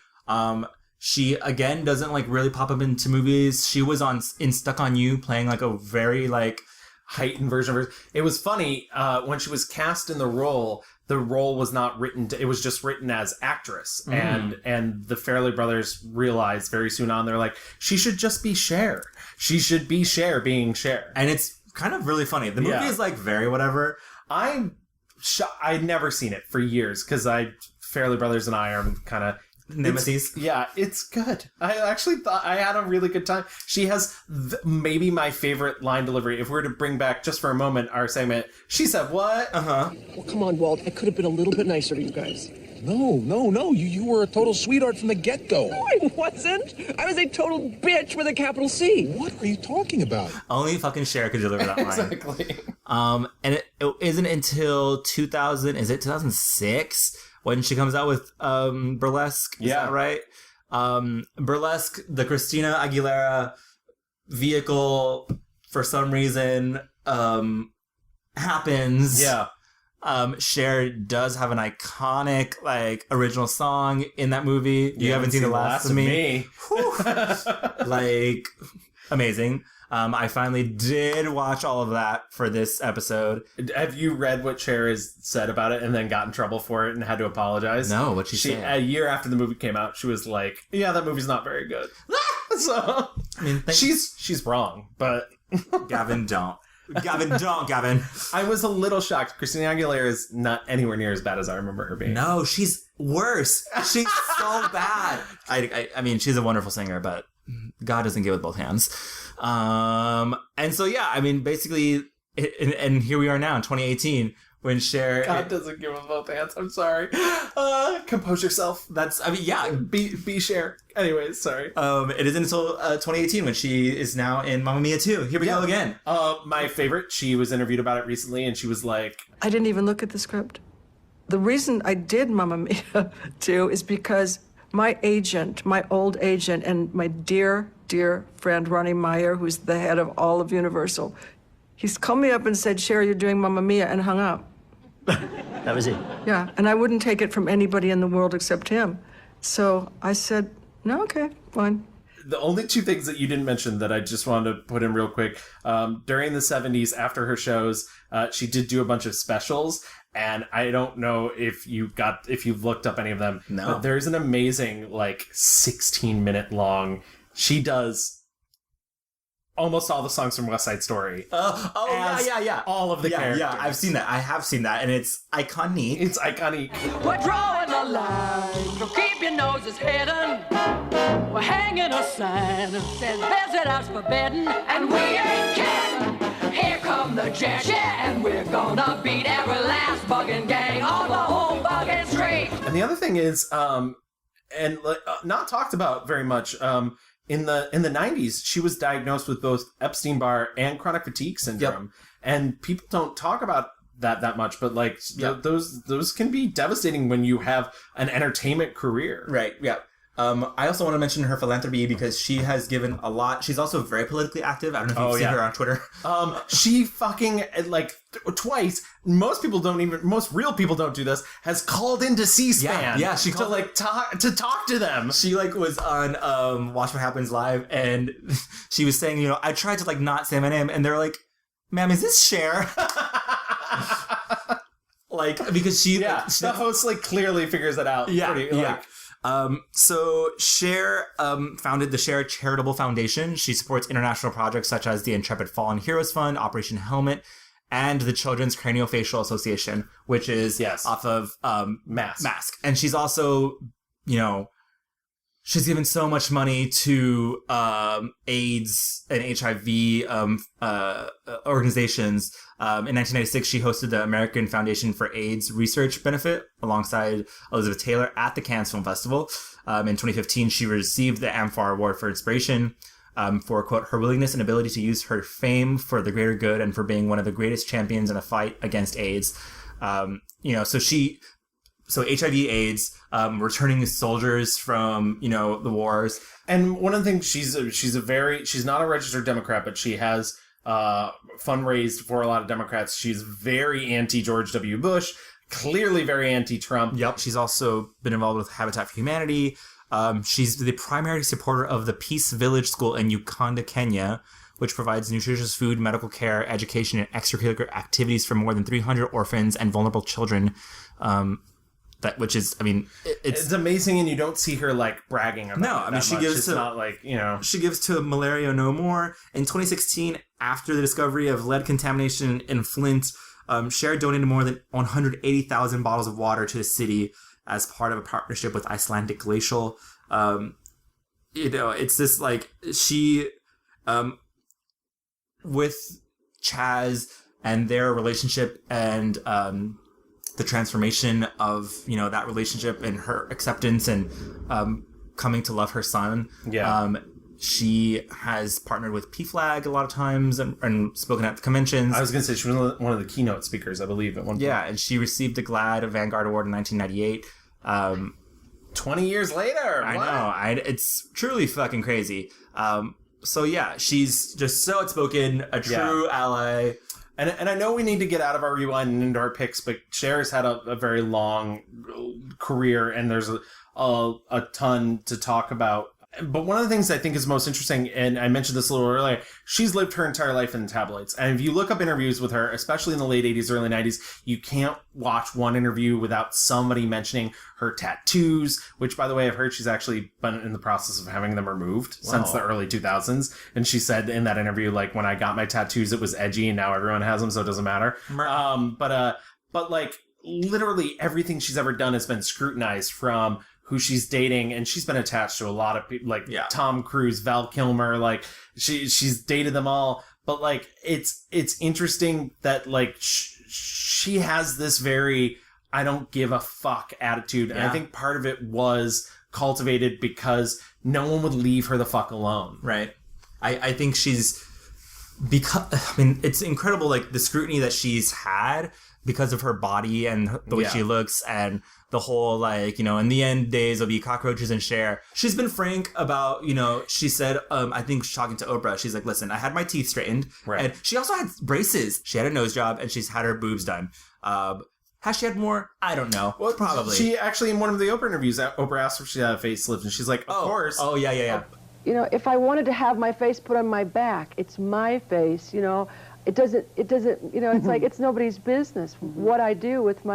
She, again, doesn't like really pop up into movies. She was in Stuck on You playing like a very like heightened version of her. It was funny, when she was cast in the role was not written it was just written as actress. And the Farrelly brothers realized very soon on, they're like, she should just be Cher. She should be Cher being Cher. And it's kind of really funny. The movie is like very whatever. I'd never seen it for years because Farrelly brothers and I are kind of nemesis. Yeah, it's good. I actually thought I had a really good time. She has maybe my favorite line delivery. If we were to bring back just for a moment our segment, she said, what? Well, come on, Walt. I could have been a little bit nicer to you guys. No. You were a total sweetheart from the get-go. No, I wasn't. I was a total bitch with a capital C. What are you talking about? Only fucking Cher could deliver that line. Exactly. And it isn't until 2006 when she comes out with Burlesque. Is that right? Burlesque, the Christina Aguilera vehicle, for some reason, happens. Yeah. Cher does have an iconic, like, original song in that movie. You haven't seen The Last of Me. Like, amazing. I finally did watch all of that for this episode. Have you read what Cher has said about it and then got in trouble for it and had to apologize? No, what'd she say? A year after the movie came out, she was like, yeah, that movie's not very good. So, I mean, she's wrong, but... Gavin, don't. Gavin. I was a little shocked. Christina Aguilera is not anywhere near as bad as I remember her being. No, she's worse. She's so bad. I mean, she's a wonderful singer, but God doesn't give with both hands. And so, yeah, I mean, basically, and here we are now in 2018 when Cher... God doesn't give with both hands. I'm sorry. Compose yourself. Be Cher. Anyways, sorry. It isn't until 2018 when she is now in Mamma Mia 2. Here we go again. My favorite, she was interviewed about it recently, and she was like... I didn't even look at the script. The reason I did Mamma Mia 2 is because my agent, my old agent, and my dear friend Ronnie Meyer, who's the head of all of Universal, he's called me up and said, Cher, you're doing Mamma Mia, and hung up. That was it? Yeah, and I wouldn't take it from anybody in the world except him. So I said, no, okay, fine. The only two things that you didn't mention that I just wanted to put in real quick, during the 70s, after her shows, she did do a bunch of specials, and I don't know if you've looked up any of them. No. But there's an amazing, like, 16-minute long, she does almost all the songs from West Side Story. Yeah. All of the characters. Yeah, I've seen that. I have seen that, and it's iconic. We're drawing a line, so keep your noses hidden. We're hanging a sign that says visit us forbidden, and we ain't kidding. Here come the Jets, and we're gonna beat every last bugging gang on the whole bugging street. And the other thing is, not talked about very much, in the 90s, she was diagnosed with both Epstein-Barr and chronic fatigue syndrome. And people don't talk about that much, but like those can be devastating when you have an entertainment career. Right. Yeah. I also want to mention her philanthropy because she has given a lot. She's also very politically active. I don't know if you've seen her on Twitter. She fucking, like, twice, most real people don't do this, has called into C-SPAN she called, to talk to them. She, like, was on Watch What Happens Live, and she was saying, I tried to, like, not say my name, and they're like, ma'am, is this Cher? Like, because the host, like, clearly figures it out. So Cher founded the Cher Charitable Foundation. She supports international projects such as the Intrepid Fallen Heroes Fund, Operation Helmet, and the Children's Craniofacial Association, which is off of Mask. And she's also, she's given so much money to AIDS and HIV organizations. In 1996, she hosted the American Foundation for AIDS Research Benefit alongside Elizabeth Taylor at the Cannes Film Festival. In 2015, she received the AmFAR Award for Inspiration for, quote, her willingness and ability to use her fame for the greater good and for being one of the greatest champions in a fight against AIDS. So HIV, AIDS, returning soldiers from, the wars. And one of the things, she's not a registered Democrat, but she has fundraised for a lot of Democrats. She's very anti-George W. Bush, clearly very anti-Trump. Yep. She's also been involved with Habitat for Humanity. She's the primary supporter of the Peace Village School in Uganda, Kenya, which provides nutritious food, medical care, education, and extracurricular activities for more than 300 orphans and vulnerable children. It's amazing, and you don't see her like bragging about it. She gives she gives to Malaria No More. In 2016, after the discovery of lead contamination in Flint, Cher donated more than 180,000 bottles of water to the city as part of a partnership with Icelandic Glacial. It's this like she with Chaz and their relationship and the transformation of that relationship and her acceptance and coming to love her son. She has partnered with PFLAG a lot of times and spoken at the conventions. I was going to say she was one of the keynote speakers, I believe, at one point. Yeah, and she received the GLAAD Vanguard Award in 1998. 20 years later. I know. It's truly fucking crazy. So yeah, she's just so outspoken, a true ally. And I know we need to get out of our rewind and into our picks, but Cher's had a very long career, and there's a ton to talk about. But one of the things I think is most interesting, and I mentioned this a little earlier, she's lived her entire life in the tabloids. And if you look up interviews with her, especially in the late 80s, early 90s, you can't watch one interview without somebody mentioning her tattoos, which, by the way, I've heard she's actually been in the process of having them removed since the early 2000s. And she said in that interview, like, when I got my tattoos, it was edgy, and now everyone has them, so it doesn't matter. But like, literally everything she's ever done has been scrutinized, from who she's dating, and she's been attached to a lot of people, like Tom Cruise, Val Kilmer, like she's dated them all. But like, it's interesting that like she has this very I don't give a fuck attitude, and I think part of it was cultivated because no one would leave her the fuck alone. Right. I think it's incredible, like the scrutiny that she's had because of her body and the way she looks, and the whole, like, in the end days will be cockroaches and Cher. She's been frank about, she said, I think talking to Oprah, she's like, listen, I had my teeth straightened. Right. And she also had braces. She had a nose job, and she's had her boobs done. Has she had more? I don't know. Well, probably. She actually, in one of the Oprah interviews, Oprah asked if she had a facelift, and she's like, of course. Oh, yeah. If I wanted to have my face put on my back, it's my face, It doesn't, it's like, it's nobody's business what I do with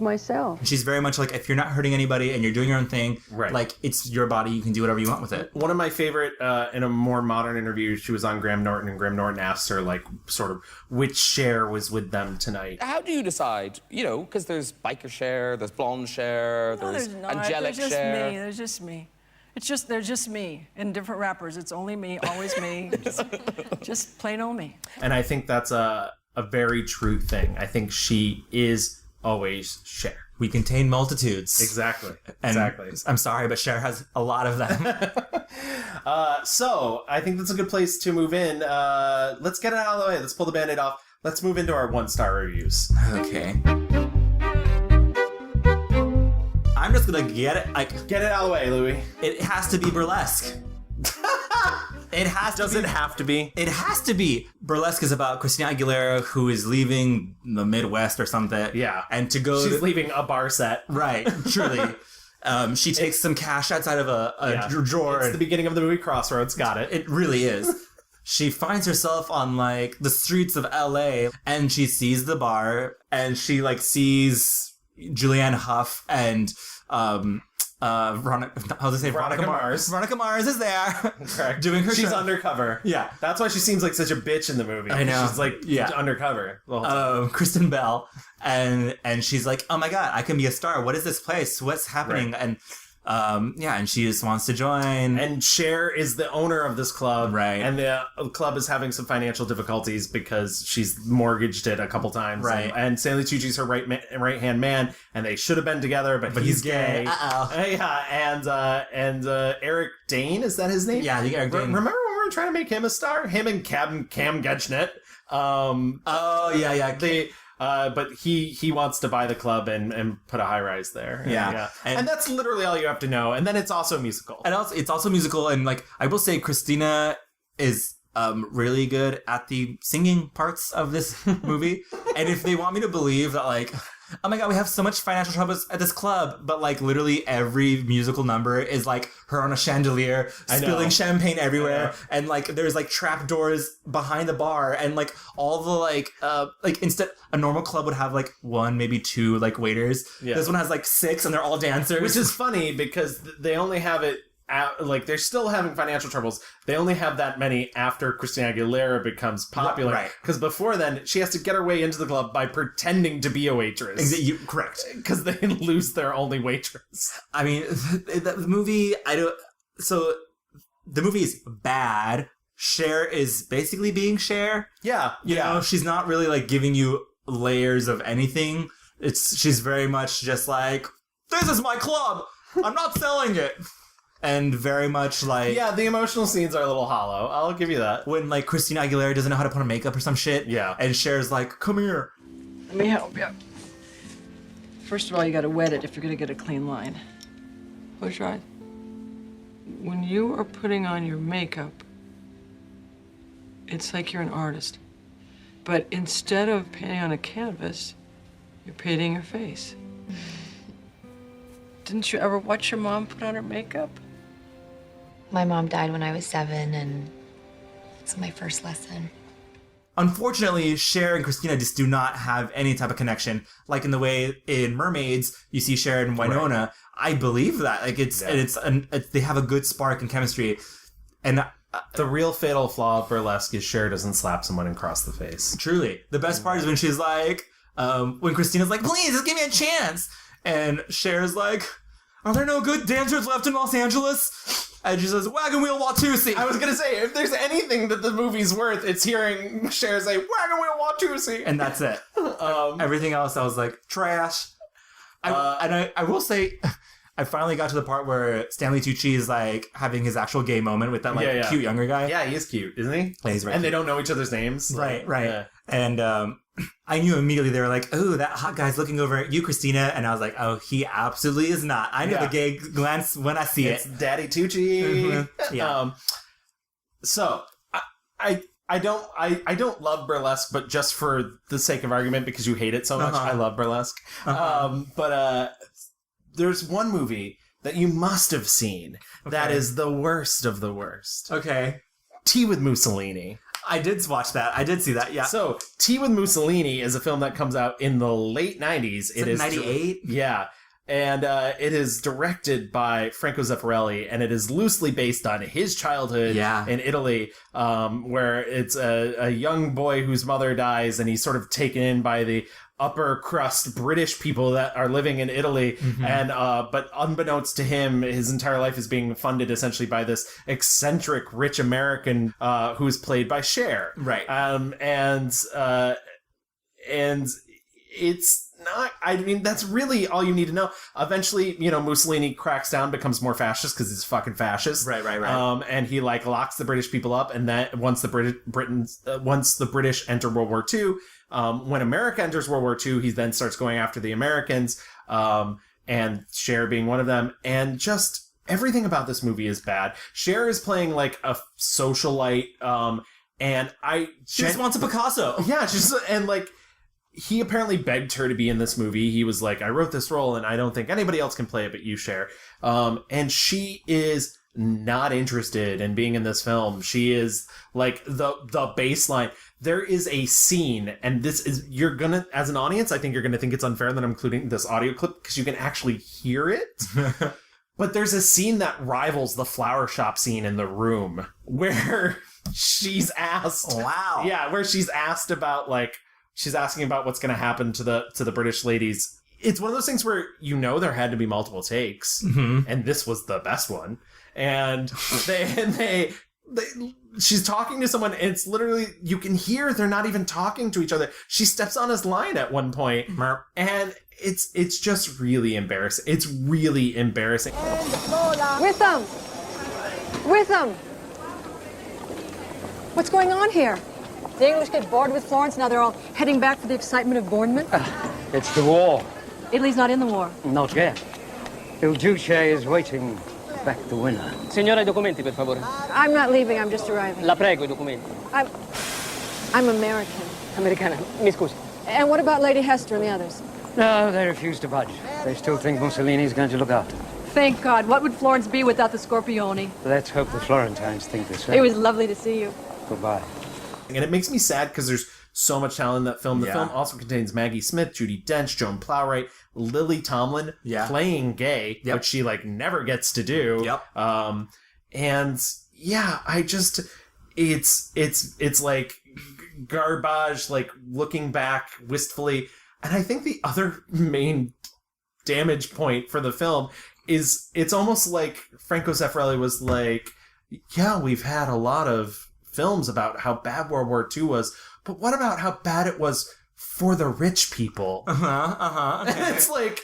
myself. She's very much like, if you're not hurting anybody and you're doing your own thing, like, it's your body, you can do whatever you want with it. One of my favorite, in a more modern interview, she was on Graham Norton, and Graham Norton asked her, like, sort of, which Cher was with them tonight. How do you decide? Because there's biker Cher, there's blonde Cher, there's angelic Cher. There's just me. They're just me in different rappers. It's only me, always me, just plain old me. And I think that's a very true thing. I think she is always Cher. We contain multitudes. Exactly. I'm sorry, but Cher has a lot of them. So I think that's a good place to move in. Let's get it out of the way. Let's pull the Band-Aid off. Let's move into our 1-star reviews. Okay. I'm just gonna get it out of the way, Louie. It has to be burlesque. It has Does it have to be? It has to be. Burlesque is about Christina Aguilera, who is leaving the Midwest or something. Yeah. And to go... She's leaving a bar set. Right, truly. She takes some cash outside of a drawer. It's the beginning of the movie Crossroads. Got it. It really is. She finds herself on, like, the streets of LA, and she sees the bar, and she, like, sees Julianne Hough and... Veronica Mars. Veronica Mars is there. Correct. Doing her She's show. undercover. Yeah. That's why she seems like such a bitch in the movie. I know. She's like undercover the whole time. Kristen Bell. And she's like, oh my God, I can be a star. What is this place? What's happening? Right. And she just wants to join. And Cher is the owner of this club. Right. And the club is having some financial difficulties because she's mortgaged it a couple times. Right. And Stanley Tucci's her right-hand man, and they should have been together, but he's gay. Uh-oh. Yeah, and Eric Dane, is that his name? Yeah, I think Eric Dane. Remember when we were trying to make him a star? Him and Cam Getchnet. But he wants to buy the club and put a high rise there. Yeah. And that's literally all you have to know. And then it's also musical. And also, it's also musical. And like, I will say Christina is really good at the singing parts of this movie. And if they want me to believe that, like, oh my God, we have so much financial troubles at this club, but like literally every musical number is like her on a chandelier spilling champagne everywhere, and like there's like trap doors behind the bar, and like all the like instead a normal club would have like 1, maybe 2 like waiters. Yeah. This one has like 6, and they're all dancers, which is funny because they only have it. Like they're still having financial troubles. They only have that many after Christina Aguilera becomes popular. Right. Because before then, she has to get her way into the club by pretending to be a waitress. Correct. Because they lose their only waitress. I mean, the movie, so the movie is bad. Cher is basically being Cher. Yeah. You know, she's not really like giving you layers of anything. She's very much just like, this is my club. I'm not selling it. And very much like... Yeah, the emotional scenes are a little hollow. I'll give you that. When, like, Christina Aguilera doesn't know how to put on makeup or some shit. Yeah. And Cher's like, come here. Let me help you. First of all, you gotta wet it if you're gonna get a clean line. Push right. When you are putting on your makeup, it's like you're an artist. But instead of painting on a canvas, you're painting your face. Didn't you ever watch your mom put on her makeup? My mom died when I was 7, and it's my first lesson. Unfortunately, Cher and Christina just do not have any type of connection. Like in the way in Mermaids, you see Cher and Winona. Right. I believe that. Like they have a good spark and chemistry. And the real fatal flaw of burlesque is Cher doesn't slap someone across the face. Truly. The best part is when she's like, when Christina's like, please, just give me a chance. And Cher's like, are there no good dancers left in Los Angeles? And she says, Wagon Wheel Watusi. I was going to say, if there's anything that the movie's worth, it's hearing Cher say, Wagon Wheel Watusi. And that's it. Everything else, I was like, trash. I will say, I finally got to the part where Stanley Tucci is like having his actual gay moment with that cute younger guy. Yeah, he is cute, isn't he? Yeah, he's right. And cute. They don't know each other's names. Right. Yeah. And I knew immediately they were like, oh, that hot guy's looking over at you, Christina. And I was like, oh, he absolutely is not. I know the gay glance when I see it's Daddy Tucci. Mm-hmm. Yeah. So I don't love burlesque, but just for the sake of argument, because you hate it so much, I love burlesque. But there's one movie that you must have seen that is the worst of the worst. Okay. Tea with Mussolini. I did watch that. I did see that, yeah. So, Tea with Mussolini is a film that comes out in the late 90s. It is 98? Yeah. And it is directed by Franco Zeffirelli, and it is loosely based on his childhood in Italy, where it's a young boy whose mother dies, and he's sort of taken in by the upper crust British people that are living in Italy. Mm-hmm. And but unbeknownst to him, his entire life is being funded essentially by this eccentric rich American who's played by Cher. Right. And it's I mean, that's really all you need to know. Eventually, Mussolini cracks down, becomes more fascist because he's fucking fascist. Right. And he locks the British people up. And then once the British enter World War II, when America enters World War II, he then starts going after the Americans, and Cher being one of them. And just everything about this movie is bad. Cher is playing like a socialite, and she just wants a Picasso. Yeah, he apparently begged her to be in this movie. He was like, I wrote this role and I don't think anybody else can play it but you, Cher. And she is not interested in being in this film. She is like the baseline. There is a scene, and you're gonna, as an audience, I think you're gonna think it's unfair that I'm including this audio clip because you can actually hear it. But there's a scene that rivals the flower shop scene in The Room where she's asked. Wow. Yeah, where she's asked about she's asking about what's going to happen to the British ladies. It's one of those things where there had to be multiple takes, and this was the best one. And she's talking to someone, and it's literally, you can hear they're not even talking to each other. She steps on his line at one point, and it's just really embarrassing. It's really embarrassing. With them. What's going on here? The English get bored with Florence, now they're all heading back for the excitement of Bournemouth? It's the war. Italy's not in the war. Not yet. Il Duce is waiting back the winner. Signora, I documenti, per favore. I'm not leaving, I'm just arriving. La prego, I documenti. I'm American. Americana, mi scusi. And what about Lady Hester and the others? No, they refuse to budge. They still think Mussolini's going to look after them. Thank God. What would Florence be without the Scorpioni? Let's hope the Florentines think the same. It was lovely to see you. Goodbye. And it makes me sad because there's so much talent in that film. The film also contains Maggie Smith, Judi Dench, Joan Plowright, Lily Tomlin playing gay, which she never gets to do. And yeah, it's like garbage, looking back wistfully. And I think the other main damage point for the film is it's almost like Franco Zeffirelli was like, yeah, we've had a lot of films about how bad World War II was, but what about how bad it was for the rich people? Okay. And it's like,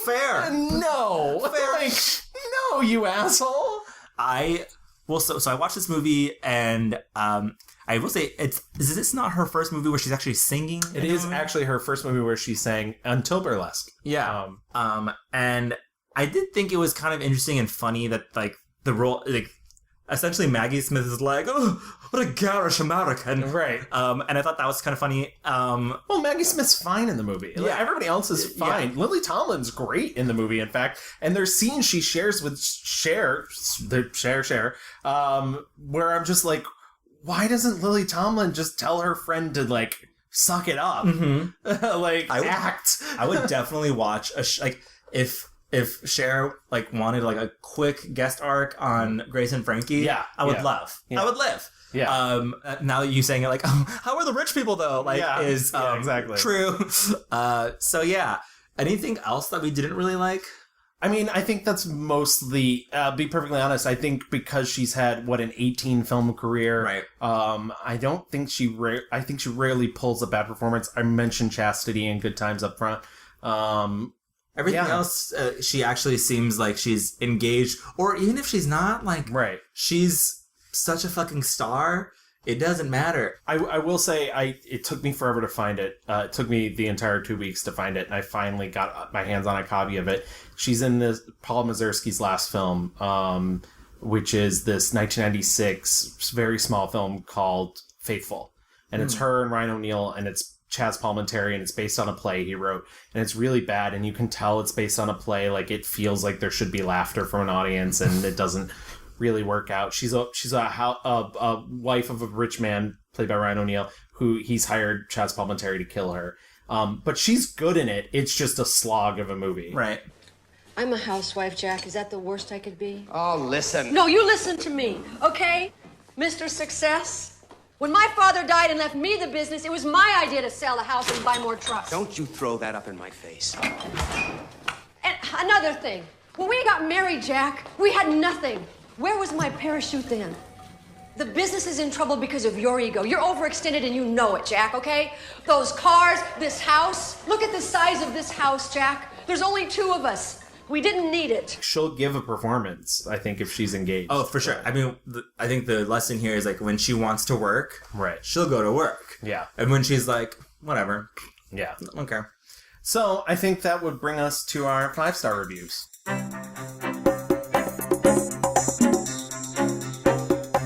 fair. No. Fair. No, you asshole. So I watched this movie, and I will say, is this not her first movie where she's actually singing? It is actually her first movie where she sang until Burlesque. Yeah. And I did think it was kind of interesting and funny that the role, essentially Maggie Smith is like, oh, what a garish American. Right. And I thought that was kind of funny. Well, Maggie Smith's fine in the movie. Yeah. Everybody else is fine. Yeah. Lily Tomlin's great in the movie, in fact. And there's scenes she shares with Cher, where I'm just like, why doesn't Lily Tomlin just tell her friend to, suck it up? Act. I would definitely watch if Cher wanted a quick guest arc on Grace and Frankie, I would love. Yeah. I would live. Yeah. Now that you saying it, how are the rich people though? Exactly true. So yeah. Anything else that we didn't really like? I mean, I think that's mostly, be perfectly honest, I think because she's had, an 18 film career. Right. I don't think I think she rarely pulls a bad performance. I mentioned Chastity and Good Times up front. Everything else, she actually seems like she's engaged, or even if she's not, right. She's such a fucking star. It doesn't matter. I will say, it took me forever to find it. It took me the entire 2 weeks to find it, and I finally got my hands on a copy of it. She's in this Paul Mazursky's last film, which is this 1996 very small film called Faithful, and it's her and Ryan O'Neal, and it's Chaz Palminteri, and it's based on a play he wrote, and it's really bad, and you can tell it's based on a play. It feels like there should be laughter from an audience, and it doesn't really work out. She's a wife of a rich man played by Ryan O'Neal, who he's hired Chaz Palminteri to kill her. But she's good in it. It's just a slog of a movie. Right. I'm a housewife, Jack. Is that the worst I could be? Oh, listen. No, you listen to me, okay? Mr. Success? When my father died and left me the business, it was my idea to sell the house and buy more trucks. Don't you throw that up in my face. And another thing. When we got married, Jack, we had nothing. Where was my parachute then? The business is in trouble because of your ego. You're overextended and you know it, Jack, okay? Those cars, this house. Look at the size of this house, Jack. There's only 2 of us. We didn't need it. She'll give a performance, I think, if she's engaged. Oh, for sure. I mean, I think the lesson here is like when she wants to work, right? She'll go to work. Yeah. And when she's like, whatever. Yeah. Okay. So I think that would bring us to our 5-star reviews.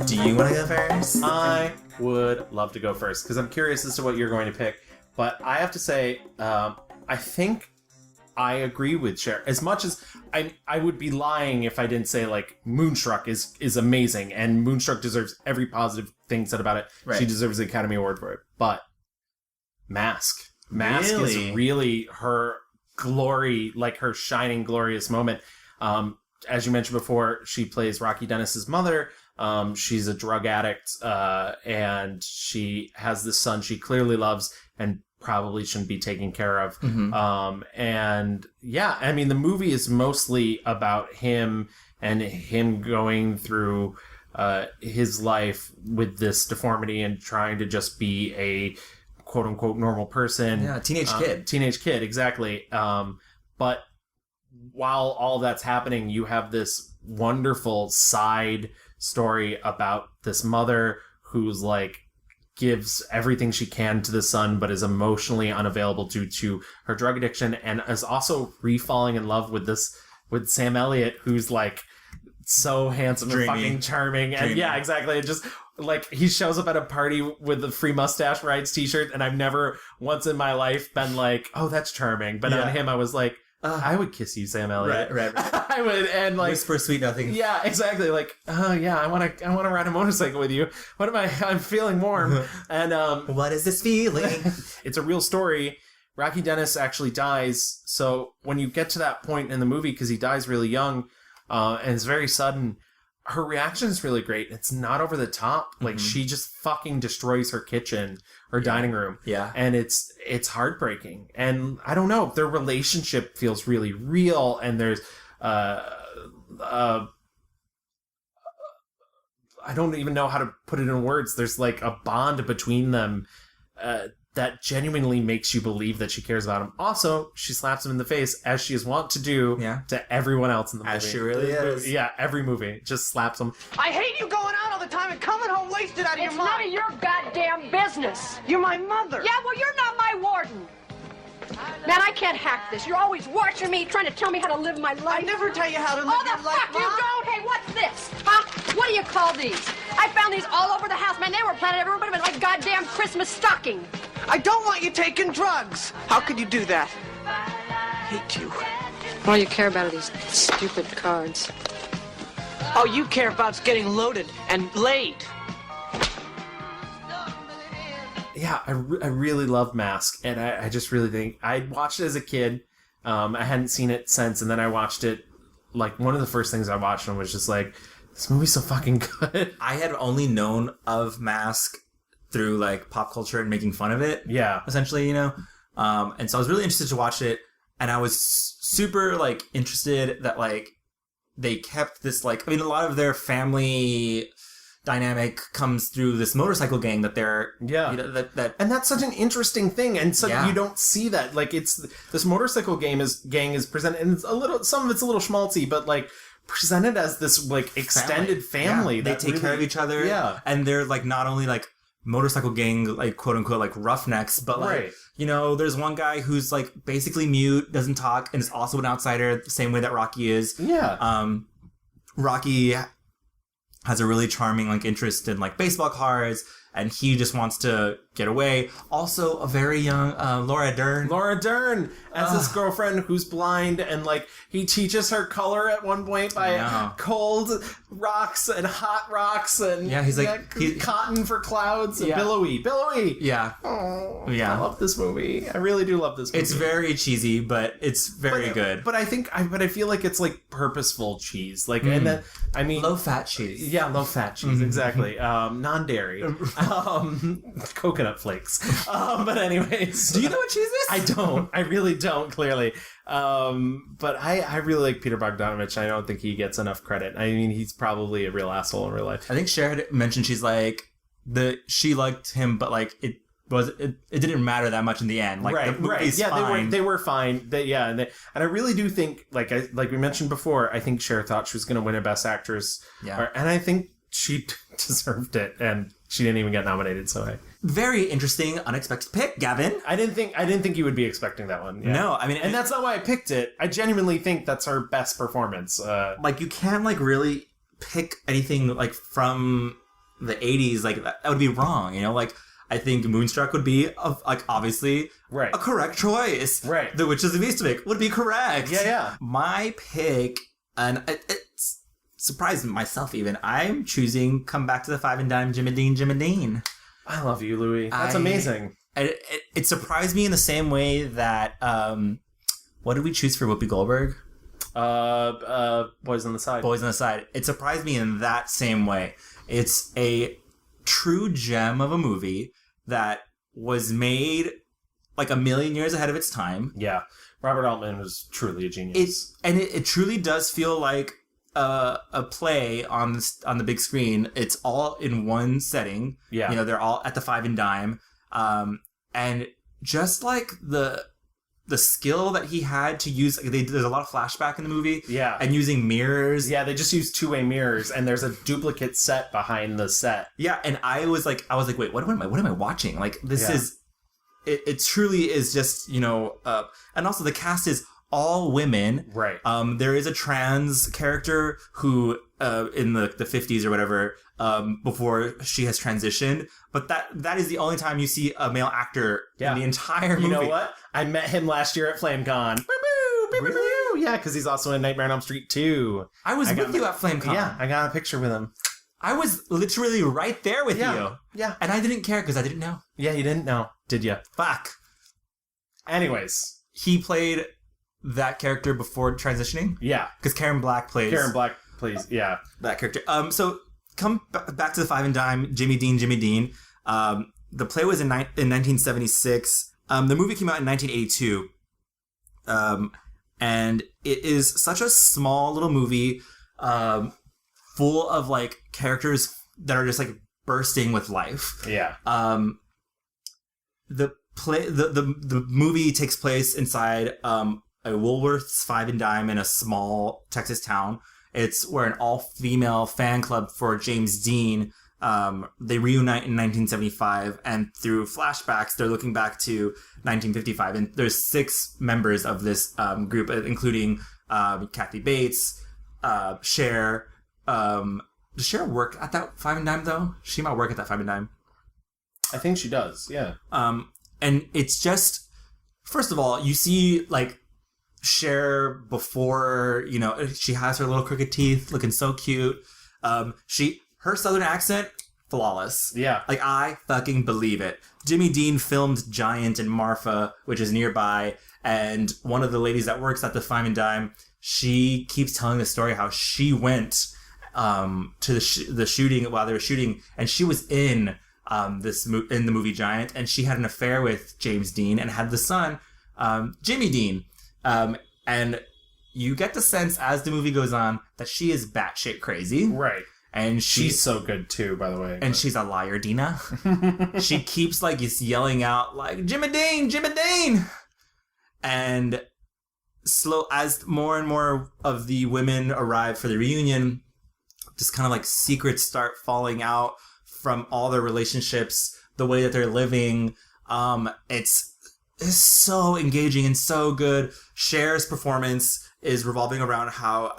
Do you want to go first? I would love to go first because I'm curious as to what you're going to pick. But I have to say, I think I agree with Cher. As much as I would be lying if I didn't say like Moonstruck is amazing and Moonstruck deserves every positive thing said about it. Right. She deserves the Academy Award for it. But Mask is really her glory, like her shining, glorious moment. As you mentioned before, she plays Rocky Dennis's mother. She's a drug addict, and she has this son she clearly loves and probably shouldn't be taken care of. Mm-hmm. And yeah, I mean, the movie is mostly about him and him going through his life with this deformity and trying to just be a quote unquote normal person. Yeah, teenage kid, exactly. But while all that's happening, you have this wonderful side story about this mother who's like gives everything she can to the son but is emotionally unavailable due to her drug addiction and is also re-falling in love with Sam Elliott, who's like so handsome and fucking charming. And yeah, exactly. And just like he shows up at a party with the Free Mustache Rides t-shirt and I've never once in my life been like, oh, that's charming. But on him I was like, I would kiss you, Sam Elliott. Right. I would, and like whisper sweet nothing. Yeah, exactly. Like, oh yeah, I want to ride a motorcycle with you. What am I? I'm feeling warm. And what is this feeling? It's a real story. Rocky Dennis actually dies. So when you get to that point in the movie, because he dies really young, and it's very sudden, her reaction is really great. It's not over the top. Like she just fucking destroys her kitchen, her dining room. Yeah. And it's heartbreaking. And I don't know, their relationship feels really real. And there's, I don't even know how to put it in words. There's like a bond between them, that genuinely makes you believe that she cares about him. Also, she slaps him in the face, as she is wont to do to everyone else in the movie. As she really is. Yeah, every movie. Just slaps him. I hate you going out all the time and coming home wasted out of your mind. It's none of your goddamn business. You're my mother. Yeah, well, you're not my warden. Man, I can't hack this. You're always watching me, trying to tell me how to live my life. I never tell you how to live your life. Oh, the fuck you don't? Hey, what's this? Huh? What do you call these? I found these all over the house. Man, they were planted every bit of it like goddamn Christmas stocking. I don't want you taking drugs. How could you do that? I hate you. All you care about are these stupid cards. All you care about is getting loaded and laid. Yeah, I really love Mask, and I just really think I watched it as a kid. I hadn't seen it since, and then I watched it. Like one of the first things I watched and was just like, this movie's so fucking good. I had only known of Mask through like pop culture and making fun of it. Yeah, essentially, you know. And so I was really interested to watch it, and I was super like interested that like they kept this like, I mean, a lot of their family dynamic comes through this motorcycle gang that they're that and that's such an interesting thing, and so you don't see that. Like it's this motorcycle gang is presented, and it's a little, some of it's a little schmaltzy, but like presented as this like extended family. They take care of each other. Yeah, and they're like not only like motorcycle gang, like quote unquote like roughnecks, but like you know, there's one guy who's like basically mute, doesn't talk, and is also an outsider the same way that Rocky is. Rocky has a really charming like interest in like baseball cards, and he just wants to get away. Also, a very young Laura Dern as this girlfriend who's blind, and like he teaches her color at one point by cold rocks and hot rocks, and he's like cotton for clouds and billowy. I love this movie. I really do love this movie. It's very cheesy, but it's very good. But I feel like it's like purposeful cheese, like and then I mean low fat cheese. Yeah, low fat cheese, exactly. Non-dairy. Coconut flakes. But anyways. Do you know what cheese is? I don't. I really don't, clearly. But I really like Peter Bogdanovich. I don't think he gets enough credit. I mean, he's probably a real asshole in real life. I think Cher had mentioned she liked him, but like it didn't matter that much in the end. Like the movie's fine. They were fine. And I really do think, like we mentioned before, I think Cher thought she was going to win a Best Actress. Yeah. And I think she deserved it, and she didn't even get nominated. So very interesting, unexpected pick, Gavin. I didn't think you would be expecting that one. Yeah. No, I mean, and that's not why I picked it. I genuinely think that's her best performance. Like you can't like really pick anything like from the 80s. Like that would be wrong. You know, like. I think Moonstruck would be, obviously, a correct choice. Right. The Witches of Easterwick would be correct. Yeah. My pick, and it surprised myself even, I'm choosing Come Back to the Five and Dime, Jimmy Dean. I love you, Louie. That's amazing. It surprised me in the same way that, what did we choose for Whoopi Goldberg? Boys on the Side. Boys on the Side. It surprised me in that same way. It's a true gem of a movie that was made like a million years ahead of its time. Yeah. Robert Altman was truly a genius. It truly does feel like a play on the big screen. It's all in one setting. Yeah. You know, they're all at the Five and Dime. And just like the skill that he had to use, there's a lot of flashback in the movie. Yeah. And using mirrors. Yeah, they just use two-way mirrors, and there's a duplicate set behind the set. Yeah, and I was like, wait, what am I watching? Like, this is, it truly is just, you know, and also the cast is all women. Right. There is a trans character who, in the 50s or whatever, before she has transitioned, but that is the only time you see a male actor in the entire movie. You know what? I met him last year at FlameCon. Really? Yeah, because he's also in Nightmare on Elm Street 2. I was with you at FlameCon. Yeah, I got a picture with him. I was literally right there with you. Yeah. And I didn't care because I didn't know. Yeah, you didn't know, did you? Fuck. Anyways. He played that character before transitioning? Yeah. Because Karen Black plays, yeah. That character. So come back to the Five and Dime, Jimmy Dean. The play was in 1976. The movie came out in 1982. And it is such a small little movie, full of like characters that are just like bursting with life. Yeah. The movie takes place inside a Woolworth's Five and Dime in a small Texas town. It's where an all-female fan club for James Dean. They reunite in 1975, and through flashbacks, they're looking back to 1955. And there's 6 members of this group, including Kathy Bates, Cher. Does Cher work at that Five and Dime, though? She might work at that Five and Dime. I think she does, yeah. And it's just, first of all, you see, like, Cher before, you know, she has her little crooked teeth, looking so cute. Her southern accent, flawless. Yeah. Like, I fucking believe it. Jimmy Dean filmed Giant in Marfa, which is nearby, and one of the ladies that works at the Five and Dime, she keeps telling the story how she went to the shooting while they were shooting, and she was in in the movie Giant, and she had an affair with James Dean and had the son, Jimmy Dean. And you get the sense as the movie goes on that she is batshit crazy. Right. And she's so good too, by the way. And she's a liar, Dina. She keeps like yelling out like, Jimmy Dean! And as more and more of the women arrive for the reunion, just kind of like secrets start falling out from all their relationships, the way that they're living. It's so engaging and so good. Cher's performance is revolving around how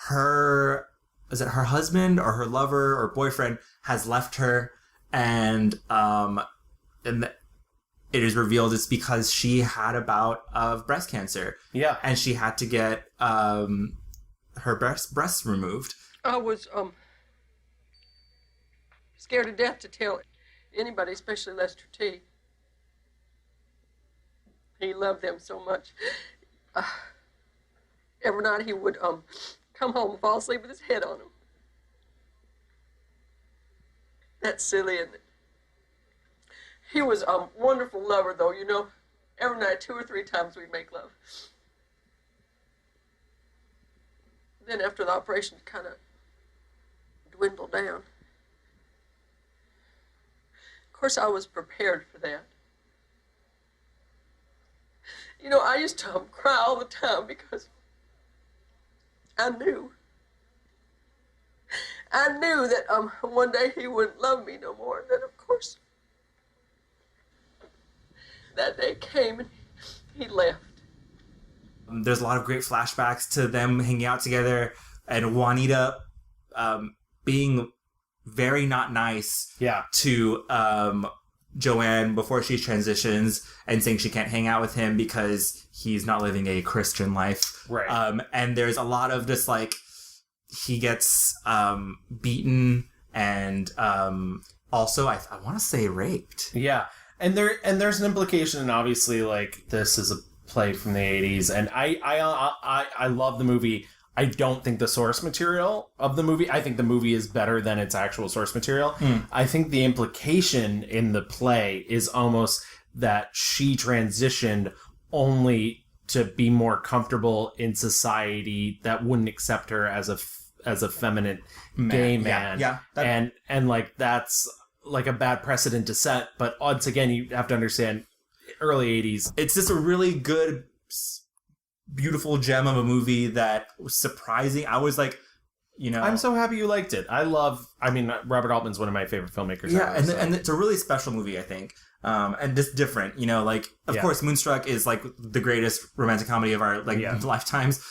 her husband or her lover or boyfriend has left her, and it is revealed it's because she had a bout of breast cancer. Yeah. And she had to get her breasts removed. I was scared to death to tell anybody, especially Lester T. He loved them so much. Every night he would come home and fall asleep with his head on them. that silly. And he was a wonderful lover, though, you know. Every night, 2 or 3 times we'd make love. Then after the operation, it kind of dwindled down. Of course, I was prepared for that. You know, I used to cry all the time because I knew that one day he wouldn't love me no more. And then, of course, that day came and he left. There's a lot of great flashbacks to them hanging out together and Juanita being very not nice to Joanne before she transitions and saying she can't hang out with him because he's not living a Christian life. Right. And there's a lot of just like he gets beaten and also I want to say raped. Yeah. And there's an implication, and obviously like this is a play from the 80s, and I love the movie. I don't think the source material of the movie, I think the movie is better than its actual source material. I think the implication in the play is almost that she transitioned only to be more comfortable in society that wouldn't accept her as a feminine gay man. Yeah. And like that's like a bad precedent to set, but once again you have to understand early 80s. It's just a really good, beautiful gem of a movie that was surprising. I was like, you know, I'm so happy you liked it. I mean, Robert Altman's one of my favorite filmmakers. Yeah, ever, and it's a really special movie, I think. And just different, you know, like, of course, Moonstruck is like the greatest romantic comedy of our lifetimes.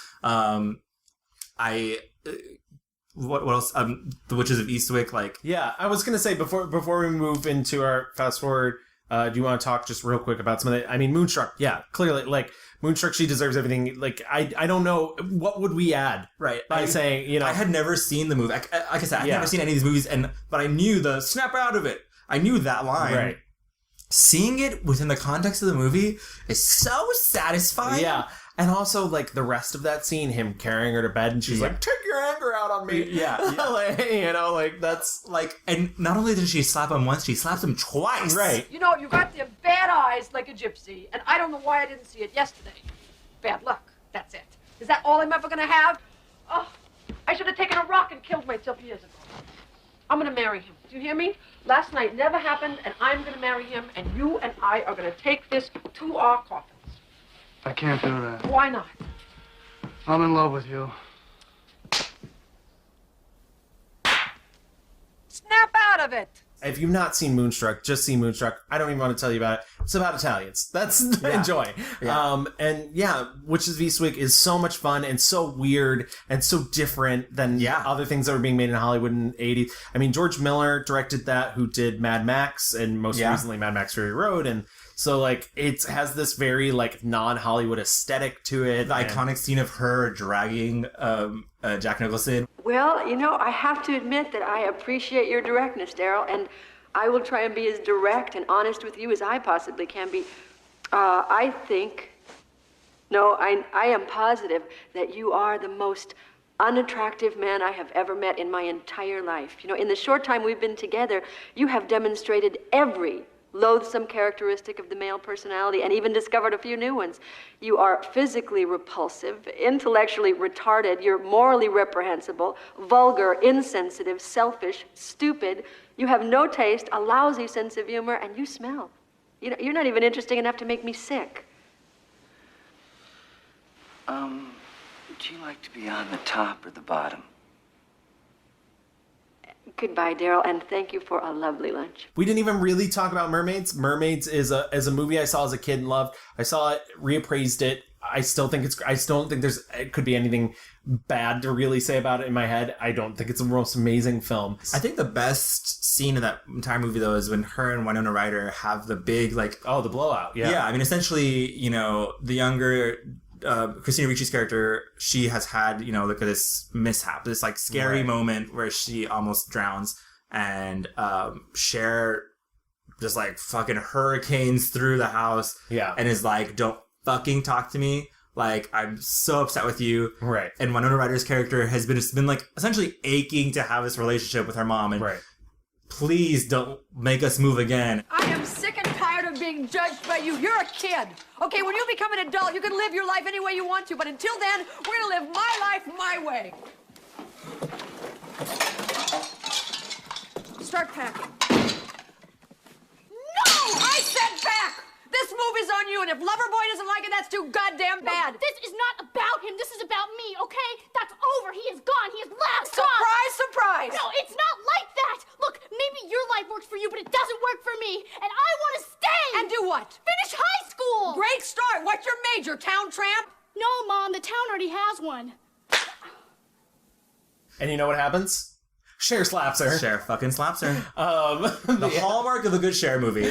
What else? The Witches of Eastwick, like. Yeah, I was gonna say before we move into our fast forward, do you want to talk just real quick about some of the? I mean, Moonstruck. Yeah, clearly, like Moonstruck, she deserves everything. Like, I don't know what would we add, right? By saying, you know, I had never seen the movie. Like I said, I'd never seen any of these movies, but I knew the snap out of it. I knew that line. Right. Seeing it within the context of the movie is so satisfying. Yeah. And also, like, the rest of that scene, him carrying her to bed, and she's like, take your anger out on me. Yeah. Like, you know, like, that's... Like, and not only did she slap him once, she slaps him twice. Right. You know, you got the bad eyes like a gypsy, and I don't know why I didn't see it yesterday. Bad luck. That's it. Is that all I'm ever going to have? Oh, I should have taken a rock and killed myself years ago. I'm going to marry him. Do you hear me? Last night never happened, and I'm going to marry him, and you and I are going to take this to our coffins. I can't do that. Why not? I'm in love with you. Snap out of it! If you've not seen Moonstruck, just see Moonstruck. I don't even want to tell you about it. It's about Italians. That's enjoy. Yeah. And yeah, Witches of Eastwick is so much fun and so weird and so different than other things that were being made in Hollywood in the 80s. I mean, George Miller directed that, who did Mad Max and most recently Mad Max Fury Road. And so, like, it has this very, like, non-Hollywood aesthetic to it. The iconic scene of her dragging Jack Nicholson. Well, you know, I have to admit that I appreciate your directness, Daryl, and I will try and be as direct and honest with you as I possibly can be. I am positive that you are the most unattractive man I have ever met in my entire life. You know, in the short time we've been together, you have demonstrated every loathsome characteristic of the male personality and even discovered a few new ones. You are physically repulsive, intellectually retarded, you're morally reprehensible, vulgar, insensitive, selfish, stupid. You have no taste, a lousy sense of humor, and you smell. You know, you're not even interesting enough to make me sick. Would you like to be on the top or the bottom? Goodbye, Daryl, and thank you for a lovely lunch. We didn't even really talk about Mermaids. Mermaids is a movie I saw as a kid and loved. I saw it, reappraised it. I still think it could be anything bad to really say about it in my head. I don't think it's the most amazing film. I think the best scene of that entire movie, though, is when her and Winona Ryder have the big, like... Oh, the blowout, yeah. Yeah, I mean, essentially, you know, the younger... Christina Ricci's character, she has had, you know, look at this mishap, this like scary moment where she almost drowns, and Cher just like fucking hurricanes through the house, and is like, "Don't fucking talk to me. Like, I'm so upset with you." Right. And Winona Ryder's character has been like essentially aching to have this relationship with her mom, and Please don't make us move again. I am sick and tired of being judged by you. You're a kid. Okay, when you become an adult, you can live your life any way you want to, but until then, we're gonna live my life my way. Start packing. No! I said pack! This move is on you, and if Loverboy doesn't like it, that's too goddamn bad. No, this is not about him. This is about me, okay? That's over. He is gone. He is left. Surprise, surprise! No, it's not like that. Look, maybe your life works for you, but it doesn't work for me. And I want to stay. And do what? Finish high school. Great start. What's your major, town tramp? No, Mom, the town already has one. And you know what happens? Cher slaps her. Cher fucking slaps her. The hallmark of a good Cher movie.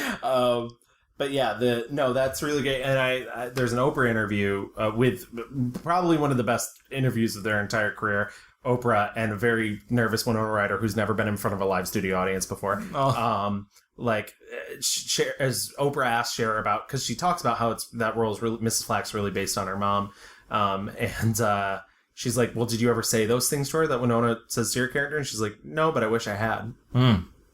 But yeah, that's really great. And I there's an Oprah interview with probably one of the best interviews of their entire career. Oprah and a very nervous Winona Ryder who's never been in front of a live studio audience before. Cher, as Oprah asked Cher about, because she talks about how that role is really, Mrs. Flack's really based on her mom, and she's like, well, did you ever say those things to her that Winona says to your character? And she's like, no, but I wish I had.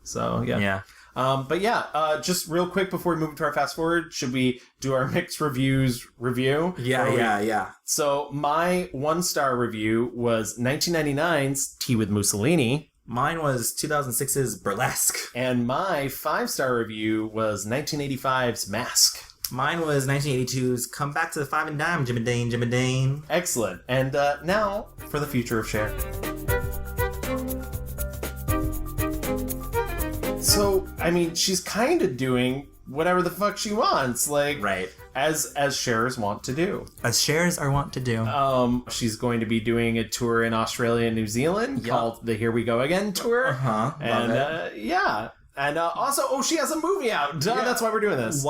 So yeah. But yeah, just real quick before we move to our fast forward, should we do our mixed reviews review? Yeah. So my 1-star review was 1999's Tea with Mussolini. Mine was 2006's Burlesque. And my 5-star review was 1985's Mask. Mine was 1982's Come Back to the Five and Dime, Jimmy Dane, Jimmy Dane. Excellent. And now for the future of Cher. So, I mean, she's kind of doing whatever the fuck she wants, like, right, as Chers want to do. As Chers are wont to do. She's going to be doing a tour in Australia and New Zealand called the Here We Go Again tour. And yeah. And also, she has a movie out. That's why we're doing this.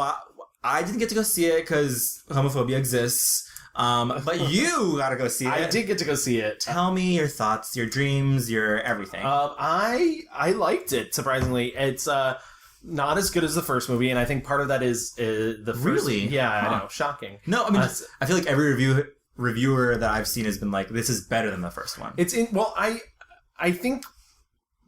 I didn't get to go see it because homophobia exists. But you gotta go see it. I did get to go see it. Tell me your thoughts, your dreams, your everything. I liked it, surprisingly. It's not as good as the first movie, and I think part of that is the first... Really? Yeah, I know. Shocking. No, I mean, I feel like every reviewer that I've seen has been like, this is better than the first one. I think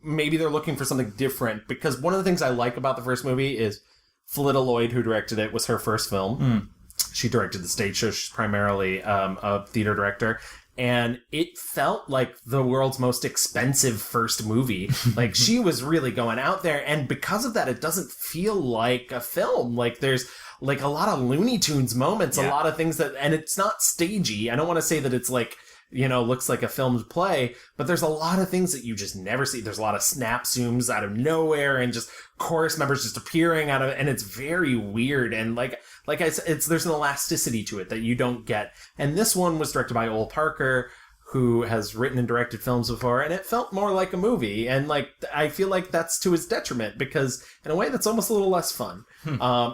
maybe they're looking for something different, because one of the things I like about the first movie is Phillida Lloyd, who directed it, was her first film. She directed the stage show. She's primarily a theater director. And it felt like the world's most expensive first movie. Like, she was really going out there. And because of that, it doesn't feel like a film. Like, there's like a lot of Looney Tunes moments, a lot of things that... And it's not stagey. I don't want to say that it's like, you know, looks like a filmed play, but there's a lot of things that you just never see. There's a lot of snap zooms out of nowhere and just chorus members just appearing out of it, and it's very weird. And like I said, there's an elasticity to it that you don't get. And this one was directed by Ol Parker, who has written and directed films before, and it felt more like a movie. And like, I feel like that's to his detriment, because in a way that's almost a little less fun.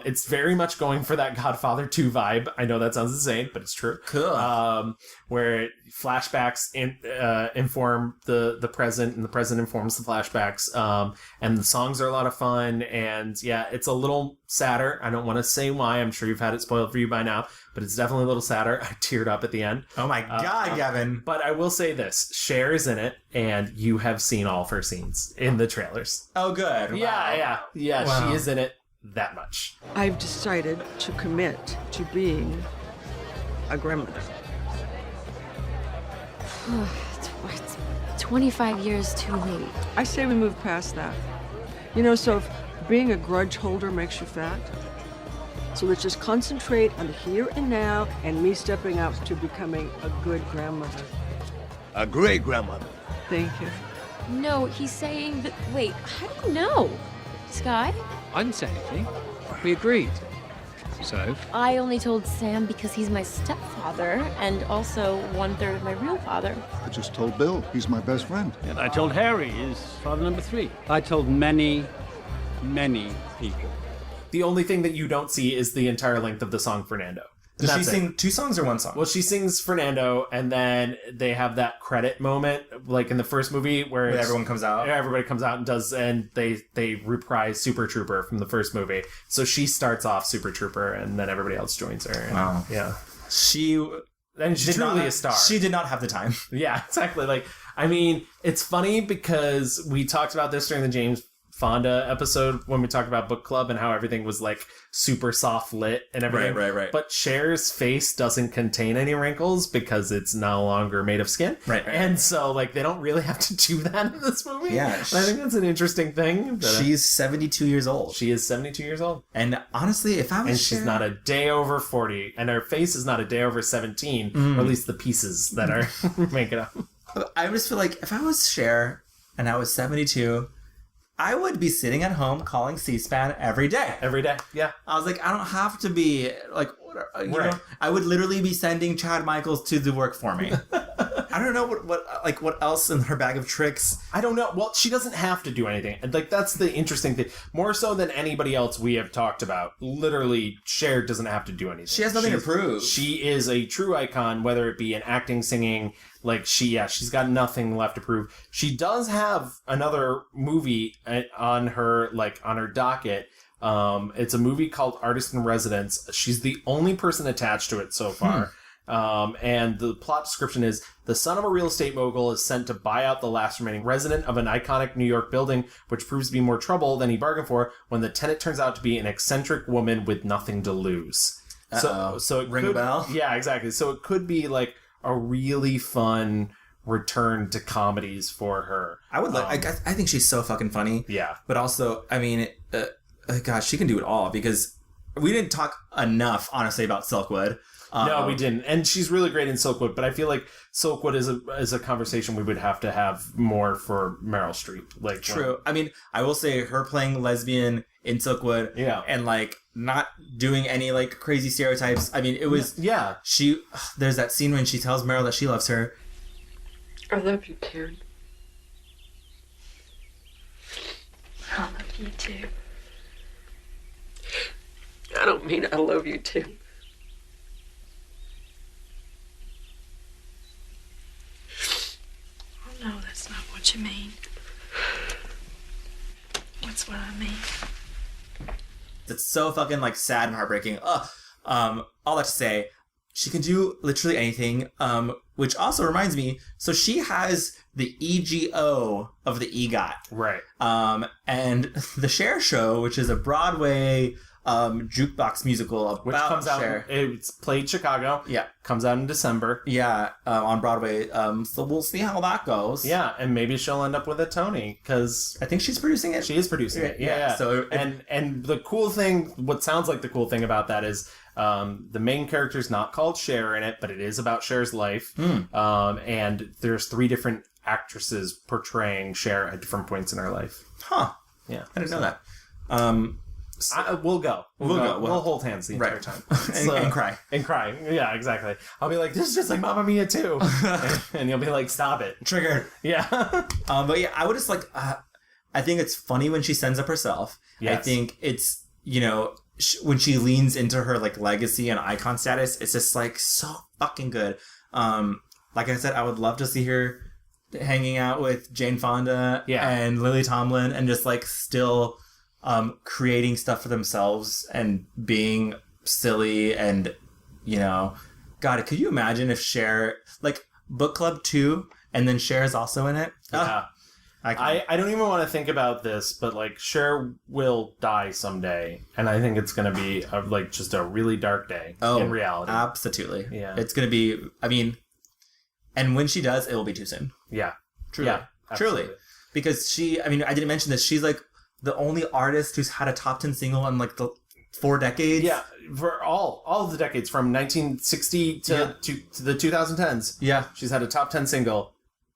It's very much going for that Godfather 2 vibe. I know that sounds insane, but it's true. Cool. Where flashbacks inform the present, and the present informs the flashbacks. And the songs are a lot of fun. And yeah, it's a little sadder. I don't want to say why. I'm sure you've had it spoiled for you by now, but it's definitely a little sadder. I teared up at the end. Oh my God, Gavin. But I will say this. Cher is in it, and you have seen all of her scenes in the trailers. Oh, good. Yeah. Wow. She is in it that much. I've decided to commit to being a grandmother. 25 years too late. I say we move past that. You know, so if being a grudge holder makes you fat, so let's just concentrate on the here and now and me stepping up to becoming a good grandmother. A great grandmother. Thank you. No, he's saying that... Wait, how do you know? Sky? I didn't say anything. We agreed. So? I only told Sam because he's my stepfather and also 1/3 of my real father. I just told Bill. He's my best friend. And I told Harry, he's father number 3. I told many people. The only thing that you don't see is the entire length of the song Fernando. Does she sing 2 songs or 1 song? Well, she sings Fernando, and then they have that credit moment, like in the first movie, where everyone comes out. Everybody comes out and they reprise Super Trooper from the first movie. So she starts off Super Trooper, and then everybody else joins her. And, wow. Yeah. And she's truly a star. She did not have the time. Yeah, exactly. Like, I mean, it's funny because we talked about this during the James Fonda episode when we talked about book club and how everything was like super soft lit and everything. Right. But Cher's face doesn't contain any wrinkles because it's no longer made of skin. Right. And so like they don't really have to do that in this movie. Yeah. And I think that's an interesting thing. She's 72 years old. She is 72 years old. And honestly, if I was And she's not a day over 40. And her face is not a day over 17. Or at least the pieces that are making up. I just feel like if I was Cher and I was 72, I would be sitting at home calling C-SPAN every day. Every day, yeah. I was like, I don't have to be like, you Right. know, I would literally be sending Chad Michaels to do work for me. I don't know what else in her bag of tricks. I don't know. Well, she doesn't have to do anything. Like, that's the interesting thing. More so than anybody else we have talked about. Literally, Cher doesn't have to do anything. She has nothing to prove. She is a true icon, whether it be in acting, singing. Like, she's got nothing left to prove. She does have another movie on her docket. It's a movie called Artist in Residence. She's the only person attached to it so far. And the plot description is: the son of a real estate mogul is sent to buy out the last remaining resident of an iconic New York building, which proves to be more trouble than he bargained for when the tenant turns out to be an eccentric woman with nothing to lose. So it Ring could, a bell? Yeah, exactly. So it could be like a really fun return to comedies for her. I would I think she's so fucking funny. Yeah. But also, I mean, gosh, she can do it all because we didn't talk enough, honestly, about Silkwood. No, we didn't. And she's really great in Silkwood, but I feel like Silkwood is a conversation we would have to have more for Meryl Streep. Like, true. I mean, I will say her playing lesbian in Silkwood, and like not doing any like crazy stereotypes. I mean, it was there's that scene when she tells Meryl that she loves her. I love you, Karen. I love you too. I don't mean I love you too. Oh no, that's not what you mean. That's what I mean. It's so fucking like sad and heartbreaking. All that to say, she can do literally anything. Which also reminds me, so she has the EGO of the EGOT. Right. And the Cher Show, which is a Broadway jukebox musical about which comes Cher. out. It's played Chicago. Yeah. Comes out in December. Yeah, on Broadway. So we'll see how that goes. Yeah, and maybe she'll end up with a Tony because I think she's producing it. She is producing it. Yeah. So and the cool thing, what sounds like the cool thing about that is the main character is not called Cher in it, but it is about Cher's life. And there's 3 different actresses portraying Cher at different points in her life. Huh. Yeah, I didn't know that. We'll go. We'll hold hands the entire right. time. and cry. And cry. Yeah, exactly. I'll be like, this is just like Mamma Mia too. and you'll be like, stop it. Triggered. Yeah. But yeah, I would just like, I think it's funny when she sends up herself. Yes. I think it's, you know, when she leans into her like legacy and icon status, it's just like so fucking good. Like I said, I would love to see her hanging out with Jane Fonda and Lily Tomlin and just like still creating stuff for themselves and being silly and, you know, God, could you imagine if Cher, like Book Club 2 and then Cher is also in it? Yeah. I don't even want to think about this, but like Cher will die someday, and I think it's going to be just a really dark day in reality. Absolutely. Yeah. It's going to be, I mean, and when she does, it will be too soon. Yeah. Truly. Yeah, truly. Because she, I mean, I didn't mention this, she's like the only artist who's had a top 10 single in like the 4 decades. Yeah, for all of the decades from 1960 to the 2010s. Yeah. She's had a top 10 single.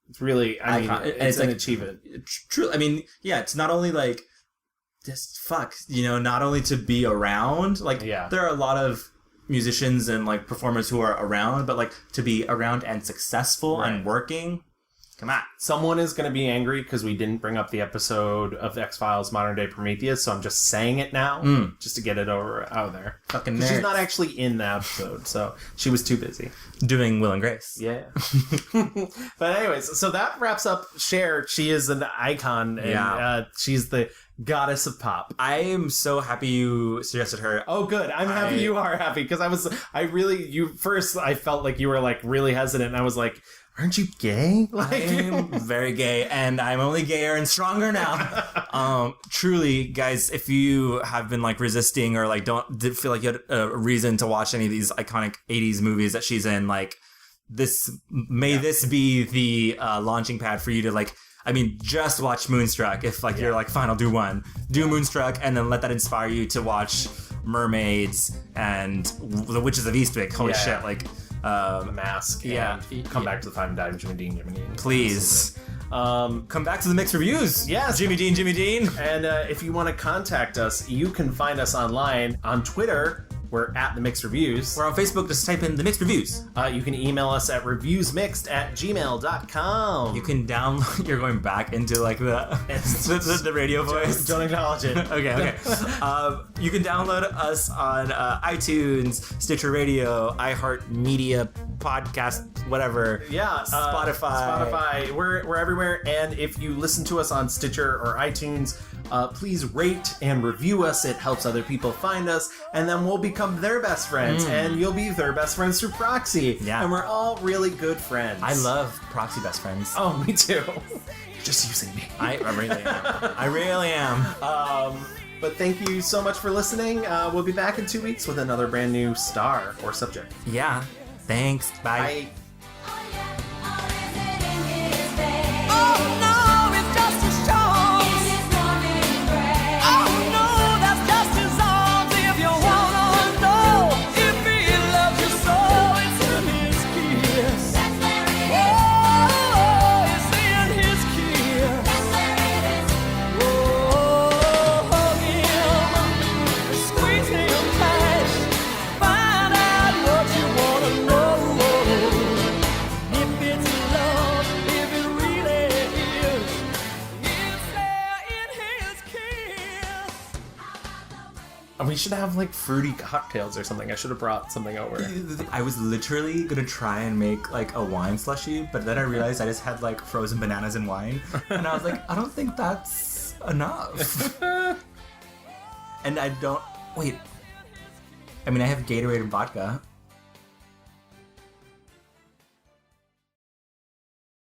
It's really, I mean, it's an achievement. True. I mean, yeah, it's not only like just not only to be around, like there are a lot of musicians and like performers who are around, but like to be around and successful and working. Come on. Someone is going to be angry because we didn't bring up the episode of X-Files Modern Day Prometheus, so I'm just saying it now just to get it out there. Fucking nerds. She's not actually in the episode, so she was too busy. Doing Will and Grace. Yeah. But anyways, so that wraps up Cher. She is an icon, and she's the goddess of pop. I am so happy you suggested her. Oh, good. I'm happy you are happy because I felt like you were like really hesitant, and I was like, Aren't you gay? I am very gay, and I'm only gayer and stronger now. Truly, guys, if you have been like resisting or like did feel like you had a reason to watch any of these iconic 80s movies that she's in, like this be the launching pad for you to like. I mean, just watch Moonstruck. If like you're like, fine, I'll do one. Do Moonstruck, and then let that inspire you to watch Mermaids and The Witches of Eastwick. Holy shit! Like. Mask. And come back to the Five Dive, Jimmy Dean. Please. Come back to the mixed reviews. Yes. Jimmy Dean. And if you want to contact us, you can find us online on Twitter. We're at The Mixed Reviews. Or on Facebook, just type in The Mixed Reviews. You can email us at reviewsmixed@gmail.com. You can download... You're going back into like the radio voice. Don't acknowledge it. Okay. You can download us on iTunes, Stitcher Radio, iHeartMedia, Podcast, whatever. Yeah. Spotify. We're everywhere. And if you listen to us on Stitcher or iTunes, please rate and review us. It helps other people find us. And then we'll become their best friends. And you'll be their best friends through proxy. Yeah. And we're all really good friends. I love proxy best friends. Oh, me too. You're just using me. I really am. But thank you so much for listening. We'll be back in 2 weeks with another brand new star or subject. Yeah. Thanks. Bye. We should have like fruity cocktails or something. I should have brought something over. I was literally gonna try and make like a wine slushie, but then I realized I just had like frozen bananas and wine, and I was like, I don't think that's enough. And I don't wait. I mean, I have Gatorade and vodka.